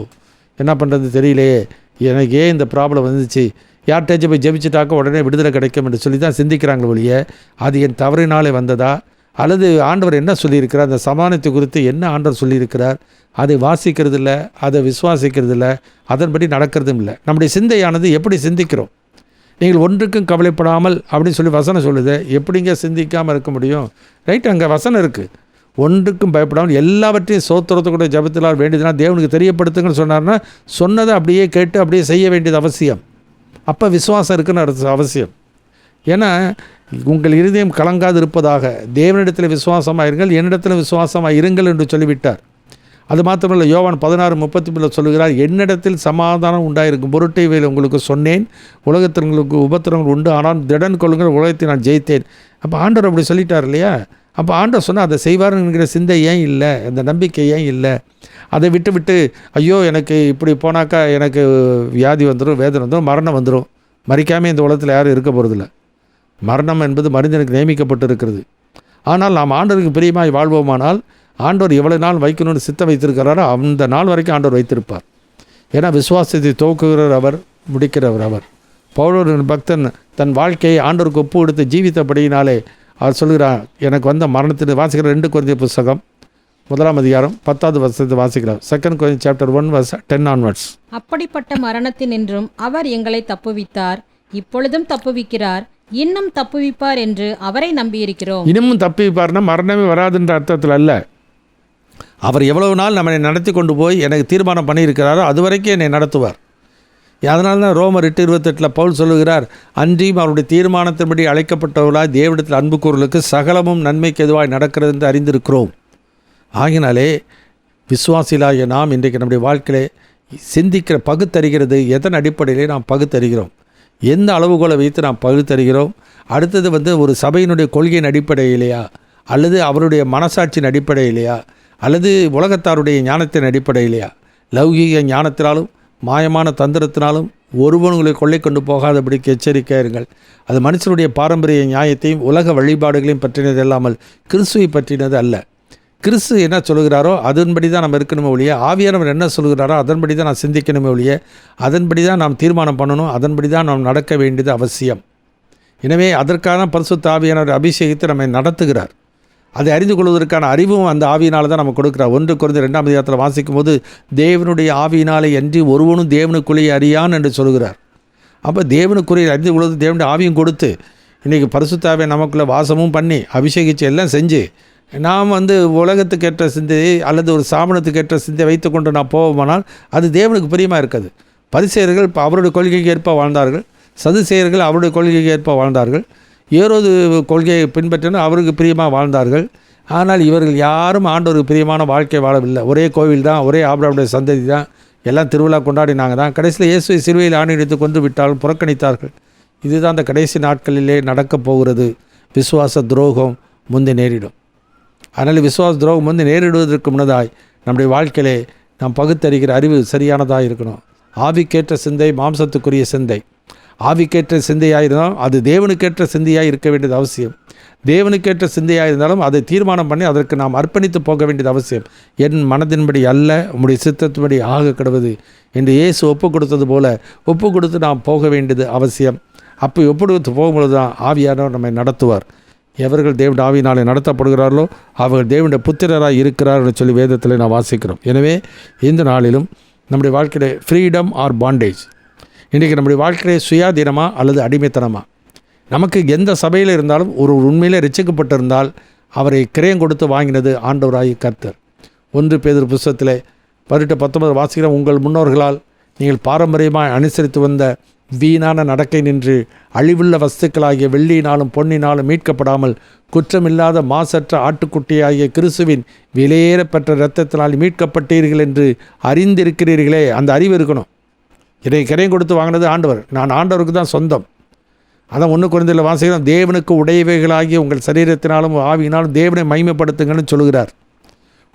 என்ன பண்ணுறது தெரியலையே, எனக்கு ஏன் இந்த ப்ராப்ளம் வந்துச்சு, யார்கிட்டச்சும் போய் ஜெபிச்சுட்டாக்க உடனே விடுதலை கிடைக்கும் என்று சொல்லி தான் சிந்திக்கிறாங்களே ஒழிய, அது என் தவறினாலே வந்ததா, அல்லது ஆண்டவர் என்ன சொல்லியிருக்கிறார், அந்த சமானத்தை குறித்து என்ன ஆண்டவர் சொல்லியிருக்கிறார், அதை வாசிக்கிறது இல்லை, அதை விசுவாசிக்கிறது இல்லை, அதன்படி நடக்கிறதும் இல்லை. நம்முடைய சிந்தையானது எப்படி சிந்திக்கிறோம்? நீங்கள் ஒன்றுக்கும் கவலைப்படாமல் அப்படின்னு சொல்லி வசனம் சொல்லுது, எப்படிங்க சிந்திக்காமல் இருக்க முடியும்? ரைட், அங்கே வசனம் இருக்குது, ஒன்றுக்கும் பயப்படாமல் எல்லாவற்றையும் சோத்திரத்துக்கூட ஜபத்தினால் வேண்டியதுனால் தேவனுக்கு தெரியப்படுத்துங்கன்னு சொன்னார்னா, சொன்னதை அப்படியே கேட்டு அப்படியே செய்ய வேண்டியது அவசியம். அப்போ விசுவாசம் இருக்குன்னு அவசியம். ஏன்னா உங்கள் இருதயம் கலங்காது இருப்பதாக தேவனிடத்தில் விசுவாசமாக இருங்கள், என்னிடத்தில் விசுவாசமாக இருங்கள் என்று சொல்லிவிட்டார். அது மாத்திரமல்ல, யோவான் 16:33 சொல்லுகிறார், என்னிடத்தில் சமாதானம் உண்டாயிருக்கும் பொருட்டை இவையில் உங்களுக்கு சொன்னேன், உலகத்தில் உங்களுக்கு உபத்திரங்கள் உண்டு, ஆனால் திடன் கொள்ளுங்கள், உலகத்தை நான் ஜெயித்தேன். அப்போ ஆண்டவர் அப்படி சொல்லிட்டார் இல்லையா? அப்போ ஆண்டவர் சொன்னால் அதை செய்வாருங்கிற சிந்தை ஏன் இல்லை, அந்த நம்பிக்கை ஏன் இல்லை? அதை விட்டு ஐயோ எனக்கு இப்படி போனாக்கா எனக்கு வியாதி வந்துடும், வேதனை வந்துடும், மரணம் வந்துடும். மறிக்காமல் இந்த உலகத்தில் யாரும் இருக்க போகிறதில்ல. மரணம் என்பது மனிதனுக்கு நியமிக்கப்பட்டு இருக்கிறது. ஆனால் நாம் ஆண்டவருக்கு பிரியமாய் வாழ்வோமானால் ஆண்டவர் எவ்வளவு நாள் வைக்கணும்னு சித்தம் வைத்திருக்கிறாரோ அந்த நாள் வரைக்கும் ஆண்டவர் வைத்திருப்பார். ஏன்னா விசுவாசத்தை துவக்குகிறவர் அவர், முடிக்கிறவர் அவர். பவுலோரின் பக்தன் தன் வாழ்க்கையை ஆண்டவருக்கு ஒப்பு கொடுத்து ஜீவித்தபடியினாலே அவர் சொல்கிறார், எனக்கு வந்த மரணத்தில் வாசிக்கிற 2 கொரிந்தியர் புத்தகம் 1 அதிகாரம் 10வது வசனத்தை வாசிக்கிறார். 2 Corinthians chapter 1 verse 10 onwards. அப்படிப்பட்ட மரணத்தினின்றும் அவர் எங்களை தப்புவித்தார், இப்பொழுதும் தப்புவிக்கிறார், இன்னும் தப்புவிப்பார் என்று அவரை நம்பியிருக்கிறோம். இன்னமும் தப்புவிப்பார்னா மரணமே வராதுன்ற அர்த்தத்தில் அல்ல. அவர் எவ்வளவு நாள் நம்மை நடத்தி கொண்டு போய் எனக்கு தீர்மானம் பண்ணியிருக்கிறாரோ அது வரைக்கும் என்னை நடத்துவார். அதனால தான் ரோமர் 8:28 பவுல் சொல்லுகிறார், அன்றியும் அவருடைய தீர்மானத்தின்படி அழைக்கப்பட்டவர்களாய் தேவனிடத்தில் அன்பு கூறலுக்கு சகலமும் நன்மைக்கு எதுவாய் நடக்கிறது என்று அறிந்திருக்கிறோம். ஆகினாலே விசுவாசிகளாகிய நாம் இன்றைக்கு நம்முடைய வாழ்க்கையிலே சிந்திக்கிற பகுத்தறிகிறது எதன் அடிப்படையிலே நாம் பகுத்தறிகிறோம், எந்த அளவுகோலை வைத்து நாம் பகுத்தறிகிறோம். அடுத்தது ஒரு சபையினுடைய கொள்கையின் அடிப்படையிலையா, அல்லது அவருடைய மனசாட்சியின் அடிப்படையிலையா, அல்லது உலகத்தாருடைய ஞானத்தின் அடிப்படையிலையா? லௌகீக ஞானத்தினாலும் மாயமான தந்திரத்தினாலும் ஒருவனுங்களை கொள்ளை கொண்டு போகாதபடிக்கு எச்சரிக்கையாக இருங்கள். அது மனுஷனுடைய பாரம்பரிய நியாயத்தையும் உலக வழிபாடுகளையும் பற்றினது இல்லாமல் கிறிஸ்துவை பற்றினது அல்ல. கிறிஸ்து என்ன சொல்கிறாரோ அதன்படி தான் நம்ம இருக்கணுமே ஒழிய, ஆவியானவர் என்ன சொல்கிறாரோ அதன்படி தான் நான் சிந்திக்கணுமே ஒழிய, அதன்படி தான் நாம் தீர்மானம் பண்ணணும், அதன்படி தான் நாம் நடக்க வேண்டியது அவசியம். எனவே அதற்கான பரிசுத்த ஆவியானவர் அபிஷேகித்து நம்மை நடத்துகிறார். அதை அறிந்து கொள்வதற்கான அறிவும் அந்த ஆவியினால் தான் நம்ம கொடுக்குறார். 1 Corinthians 2 அதிகாரத்தில் வாசிக்கும் போது தேவனுடைய ஆவியினாலே அன்றி ஒருவனும் தேவனுக்குள்ளேயே அறியான் என்று சொல்கிறார். அப்போ தேவனுக்குரிய அறிந்து கொள்வது தேவனுடைய ஆவியும் கொடுத்து இன்றைக்கி பரிசுத்த ஆவியை நமக்குள்ளே வாசமும் பண்ணி அபிஷேகித்து எல்லாம் செஞ்சு நாம் உலகத்துக்கு ஏற்ற சிந்தையை அல்லது ஒரு சாமனத்துக்கு ஏற்ற சிந்தையை வைத்து கொண்டு நான் போவோமானால் அது தேவனுக்கு பிரியமாக இருக்காது. பரிசேயர்கள் இப்போ அவருடைய கொள்கைக்கு ஏற்ப வாழ்ந்தார்கள், சதுசேயர்கள் அவருடைய கொள்கைக்கு ஏற்ப வாழ்ந்தார்கள், ஏரோது கொள்கையை பின்பற்றின அவருக்கு பிரியமாக வாழ்ந்தார்கள். ஆனால் இவர்கள் யாரும் ஆண்டவருக்கு பிரியமான வாழ்க்கை வாழவில்லை. ஒரே கோவில் தான், ஒரே ஆபிரகாமுடைய சந்ததி தான், எல்லாம் திருவிழா கொண்டாடினாங்க தான். கடைசியில் இயேசுவை சிலுவையில் ஆணையிட்டு கொண்டு விட்டாலும் புறக்கணித்தார்கள். இதுதான் அந்த கடைசி நாட்களிலே நடக்கப் போகிறது. விசுவாச துரோகம் முந்தி நேரிடும். அதனால் விசுவாச துரோகம் முந்தி நேரிடுவதற்கு முன்னதாய் நம்முடைய வாழ்க்கையிலே நாம் பகுத்தறிகிற அறிவு சரியானதாக இருக்கணும். ஆவிக்கேற்ற சிந்தை மாம்சத்துக்குரிய சிந்தை. ஆவிக்கேற்ற சிந்தையாக இருந்தாலும் அது தேவனுக்கேற்ற சிந்தையாக இருக்க வேண்டியது அவசியம். தேவனுக்கேற்ற சிந்தையாக இருந்தாலும் அதை தீர்மானம் பண்ணி அதற்கு நாம் அர்ப்பணித்து போக வேண்டியது அவசியம். என் மனதின்படி அல்ல உம்முடைய சித்தத்தின்படி ஆக கிடவது என்று இயேசு ஒப்பு கொடுத்தது போல ஒப்பு கொடுத்து நாம் போக வேண்டியது அவசியம். அப்போ ஒப்பு கொடுத்து போகும்பொழுது தான் ஆவியானவர் நம்மை நடத்துவார். எவர்கள் தேவனுடைய ஆவியினாலே நடத்தப்படுகிறார்களோ அவர்கள் தேவனுடைய புத்திரராக இருக்கிறார்கள் சொல்லி வேதத்தில் நான் வாசிக்கிறோம். எனவே இந்த நாளிலும் நம்முடைய வாழ்க்கையிலே ஃப்ரீடம் ஆர் பாண்டேஜ், இன்றைக்கி நம்முடைய வாழ்க்கையிலே சுயாதீனமா அல்லது அடிமைத்தனமா? நமக்கு எந்த சபையில் இருந்தாலும் ஒரு உண்மையிலே ரட்சிக்கப்பட்டிருந்தால் அவரை கிரயம் கொடுத்து வாங்கினது ஆண்டவராகிய கர்த்தர். 1 பேதுரு புத்தகத்திலே 18-19 வாசிக்கிற, உங்கள் முன்னோர்களால் நீங்கள் பாரம்பரியமாக அனுசரித்து வந்த வீணான நடக்கை நின்று அழிவுள்ள வஸ்துக்களாகிய வெள்ளியினாலும் பொன்னினாலும் மீட்கப்படாமல் குற்றமில்லாத மாசற்ற ஆட்டுக்குட்டியாகிய கிறிஸ்துவின் விலையேறப்பெற்ற இரத்தத்தினால் மீட்கப்பட்டீர்கள் என்று அறிந்திருக்கிறீர்களே. அந்த அறிவு இருக்கணும். இதை கிரயம் கொடுத்து வாங்கினது ஆண்டவர். நான் ஆண்டவருக்கு தான் சொந்தம். அதான் 1 Corinthians வாசிக்கிறோம், தேவனுக்கு உடையவைகளாகிய உங்கள் சரீரத்தினாலும் ஆவியினாலும் தேவனை மகிமைப்படுத்துங்கன்னு சொல்கிறார்.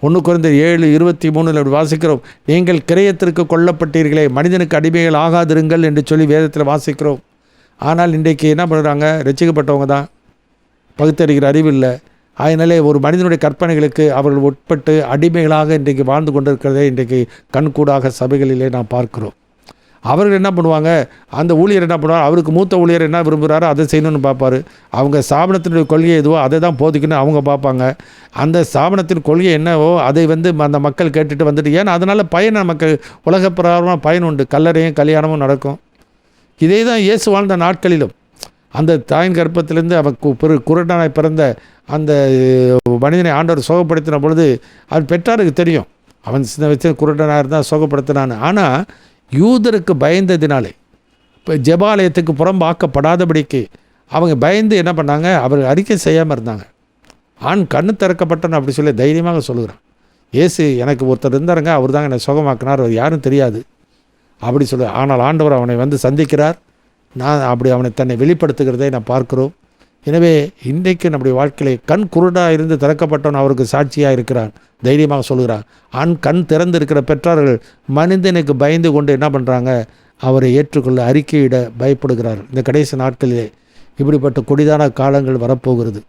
1 Corinthians 7:23 வாசிக்கிறோம், நீங்கள் கிரயத்திற்கு கொல்லப்பட்டீர்களே, மனிதனுக்கு அடிமைகள் ஆகாதிருங்கள் என்று சொல்லி வேதத்தில் வாசிக்கிறோம். ஆனால் இன்றைக்கு என்ன பண்ணுறாங்க? ரட்சிக்கப்பட்டவங்க தான், பகுத்தறிகிற அறிவு இல்லை. அதனாலே ஒரு மனிதனுடைய கற்பனைகளுக்கு அவர்கள் உட்பட்டு அடிமைகளாக இன்றைக்கு வாழ்ந்து கொண்டிருக்கிறதை இன்றைக்கு கண்கூடாக சபைகளிலே நாம் பார்க்கிறோம். அவர்கள் என்ன பண்ணுவாங்க? அந்த ஊழியர் என்ன பண்ணுவார்? அவருக்கு மூத்த ஊழியர் என்ன விரும்புகிறாரோ அதை செய்யணும்னு பார்ப்பார். அவங்க ஸ்தாபனத்தினுடைய கொள்கை எதுவோ அதை தான் போதிக்கணும் அவங்க பார்ப்பாங்க. அந்த ஸ்தாபனத்தின் கொள்கை என்னவோ அதை அந்த மக்கள் கேட்டுட்டு வந்துட்டு, ஏன்னா அதனால் பயன் நமக்கு உலக பிரகாரமாக பயன் உண்டு. கல்லறையும் கல்யாணமும் நடக்கும். இதே தான் இயேசு வாழ்ந்த நாட்களிலும் அந்த தாயின் கர்ப்பத்திலேருந்து அவன் குருடனாய் பிறந்த அந்த மனிதனை ஆண்டவர் சுகப்படுத்தின பொழுது அது பெற்றாருக்கு தெரியும், அவன் சின்ன வயசு குருடனாக இருந்தால் சுகப்படுத்தினான்னு. ஆனால் யூதருக்கு பயந்ததினாலே, இப்போ ஜெபாலயத்துக்கு புறம்பாக்கப்படாதபடிக்கு அவங்க பயந்து என்ன பண்ணாங்க? அவர் அறிக்கை செய்யாமல் இருந்தாங்க. ஆண் கண்ணு திறக்கப்பட்டன்னு அப்படி சொல்லி தைரியமாக சொல்லுகிறான். இயேசு எனக்கு ஒருத்தர் இருந்தாருங்க, அவர் தாங்க என்னை சுகமாக்கினார், அவர் யாரும் தெரியாது அப்படி சொல்லு. ஆனால் ஆண்டவர் அவனை வந்து சந்திக்கிறார். அப்படி அவனை தன்னை வெளிப்படுத்துகிறதை நான் பார்க்கிறோம். எனவே இன்றைக்கு நம்முடைய வாழ்க்கையிலே கண் குருடாக இருந்து திறக்கப்பட்டவன் அவருக்கு சாட்சியாக இருக்கிறான், தைரியமாக சொல்கிறான். கண் திறந்து இருக்கிற பெற்றார்கள் மனிதனுக்கு பயந்து கொண்டு என்ன பண்ணுறாங்க, அவரை ஏற்றுக்கொள்ள அறிக்கையிட பயப்படுகிறார். இந்த கடைசி நாட்களிலே இப்படிப்பட்ட கொடிதான காலங்கள் வரப்போகிறது.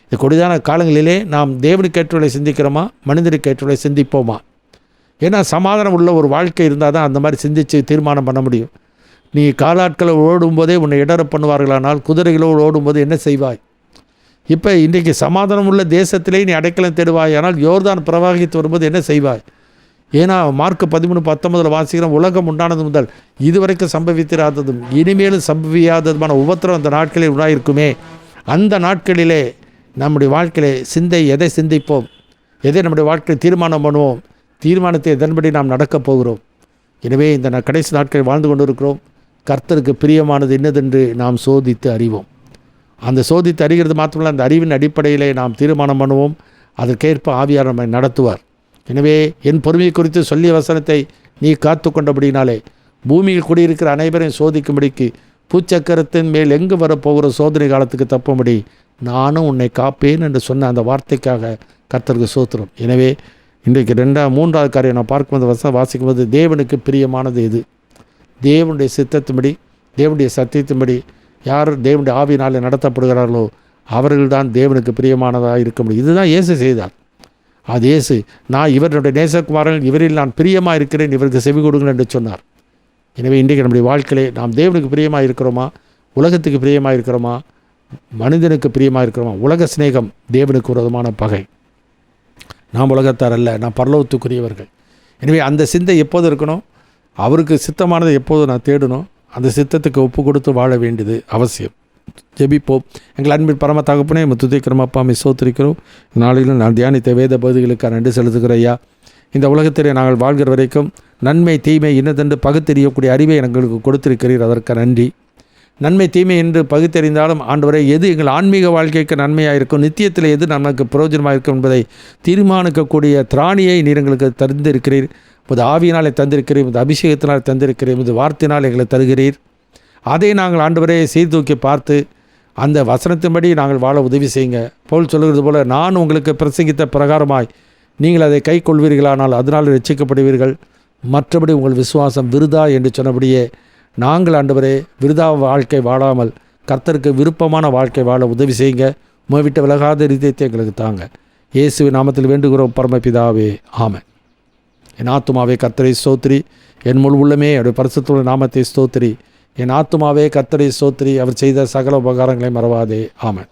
இந்த கொடிதான காலங்களிலே நாம் தேவனுக்கு ஏற்றவர்களை சிந்திக்கிறோமா, மனிதனுக்கு ஏற்றவர்களை சிந்திப்போமா? ஏன்னா சமாதானம் உள்ள ஒரு வாழ்க்கை இருந்தால் தான் அந்த மாதிரி சிந்தித்து தீர்மானம் பண்ண முடியும். நீ காலாட்களை ஓடும்போதே உன்னை இடற பண்ணுவார்களானால் குதிரைகளோடு ஓடும்போது என்ன செய்வாய்? இப்போ இன்றைக்கு சமாதானம் உள்ள தேசத்திலே நீ அடைக்கலம் தேடுவாய், ஆனால் யோர்தான் பிரவாகித்து வரும்போது என்ன செய்வாய்? ஏன்னா மார்க் 13:19 வாசிக்கிறோம், உலகம் உண்டானது முதல் இதுவரைக்கும் சம்பவித்திராததும் இனிமேலும் சம்பவியாததுமான உபத்திரம் அந்த நாட்களில் உண்டாயிருக்குமே. அந்த நாட்களிலே நம்முடைய வாழ்க்கையிலே எதை சிந்திப்போம், எதை நம்முடைய வாழ்க்கையை தீர்மானம் பண்ணுவோம், தீர்மானத்தை எதன்படி நாம் நடக்கப் போகிறோம். எனவே இந்த கடைசி நாட்களில் வாழ்ந்து கொண்டு இருக்கிறோம். கர்த்தருக்கு பிரியமானது என்னதென்று நாம் சோதித்து அறிவோம். அந்த சோதித்து அறிகிறது மாத்திரமல்ல, அந்த அறிவின் அடிப்படையிலே நாம் தீர்மானம் பண்ணுவோம். அதற்கேற்ப ஆவியார் நம்மை நடத்துவார். எனவே என் பொறுமையை குறித்து சொல்லிய வசனத்தை நீ காத்து கொண்டபடினாலே பூமியில் குடியிருக்கிற அனைவரையும் சோதிக்கும்படிக்கு பூச்சக்கரத்தின் மேல் எங்கு வரப்போகிற சோதனை காலத்துக்கு தப்பும்படி நானும் உன்னை காப்பேன் என்று சொன்ன அந்த வார்த்தைக்காக கர்த்தருக்கு ஸ்தோத்திரம். எனவே இன்றைக்கு 3வது காரியம் நான் பார்க்கும்போது வசனம் வாசிக்கும்போது, தேவனுக்கு பிரியமானது எது? தேவனுடைய சித்தத்தின்படி, தேவனுடைய சத்தியத்தின்படி யார் தேவனுடைய ஆவியினாலே நடத்தப்படுகிறார்களோ அவர்கள்தான் தேவனுக்கு பிரியமானதாக இருக்க முடியும். இதுதான் இயேசு செய்தார். அது இயேசு, நான் இவருடைய நேசகுமாரன், இவரில் நான் பிரியமாக இருக்கிறேன், இவருக்கு செவி கொடுங்கள் என்று சொன்னார். எனவே இன்றைக்கு நம்முடைய வாழ்க்கையிலே நாம் தேவனுக்கு பிரியமாக இருக்கிறோமா, உலகத்துக்கு பிரியமாக இருக்கிறோமா, மனிதனுக்கு பிரியமாக இருக்கிறோமா? உலக சிநேகம் தேவனுக்கு விரோதமான பகை. நாம் உலகத்தார் அல்ல, நாம் பரலோகத்துக்குரியவர்கள். எனவே அந்த சிந்தை எப்போது இருக்கணும்? அவருக்கு சித்தமானதை எப்போது நான் தேடணும், அந்த சித்தத்துக்கு ஒப்பு கொடுத்து வாழ வேண்டியது அவசியம். ஜெபிப்போம். எங்கள் அன்பின் பரம தகப்பனே, துதிக்கிறோம் அப்பா, சோத்திரிக்கிறோம். நாளிலும் நான் தியானித்த வேத பகுதிகளுக்கு நன்றி செலுத்துகிற ஐயா. இந்த உலகத்திலே நாங்கள் வாழ்கிற வரைக்கும் நன்மை தீமை இன்னதென்று பகுத்தெறியக்கூடிய அறிவை எங்களுக்கு கொடுத்திருக்கிறீர், அதற்கு நன்றி. நன்மை தீமை என்று பகுத்தறிந்தாலும் ஆண்டவரே, எது எங்கள் ஆன்மீக வாழ்க்கைக்கு நன்மையாக இருக்கும், நித்தியத்தில் எது நமக்கு பிரயோஜனமாக இருக்கும் என்பதை தீர்மானிக்கக்கூடிய திராணியை நீர் எங்களுக்கு தந்திருக்கிறீர். உமது ஆவியினாலே தந்திருக்கிறீர், உமது அபிஷேகத்தினால் தந்திருக்கிறீர், உமது வார்த்தையினால் எங்களை தருகிறீர். அதை நாங்கள் ஆண்டவரே சீர்தூக்கி பார்த்து அந்த வசனத்தின்படி நாங்கள் வாழ உதவி செய்யுங்க. பவுல் சொல்லுகிறது போல, நான் உங்களுக்கு பிரசங்கித்த பிரகாரமாய் நீங்கள் அதை கை கொள்வீர்களானால் அதனால் ரட்சிக்கப்படுவீர்கள், மற்றபடி உங்கள் விசுவாசம் விருதா என்று சொன்னபடியே நாங்கள் ஆண்டவரே விருதா வாழ்க்கை வாழாமல் கர்த்தருக்கு விருப்பமான வாழ்க்கை வாழ உதவி செய்யுங்க. விட்டு விலகாத இதயத்தை எங்களுக்கு தாங்க. இயேசுவின் நாமத்தில் வேண்டுகிறோம் பரமபிதாவே, ஆமென். என் ஆத்துமாவே கர்த்தரை ஸ்தோத்திரி, என் முழு உள்ளமே அவருடைய பரிசுத்த நாமத்தை ஸ்தோத்திரி. என் ஆத்துமாவே கர்த்தரை ஸ்தோத்திரி, அவர் செய்த சகல உபகாரங்களை மறவாதே, ஆமென்.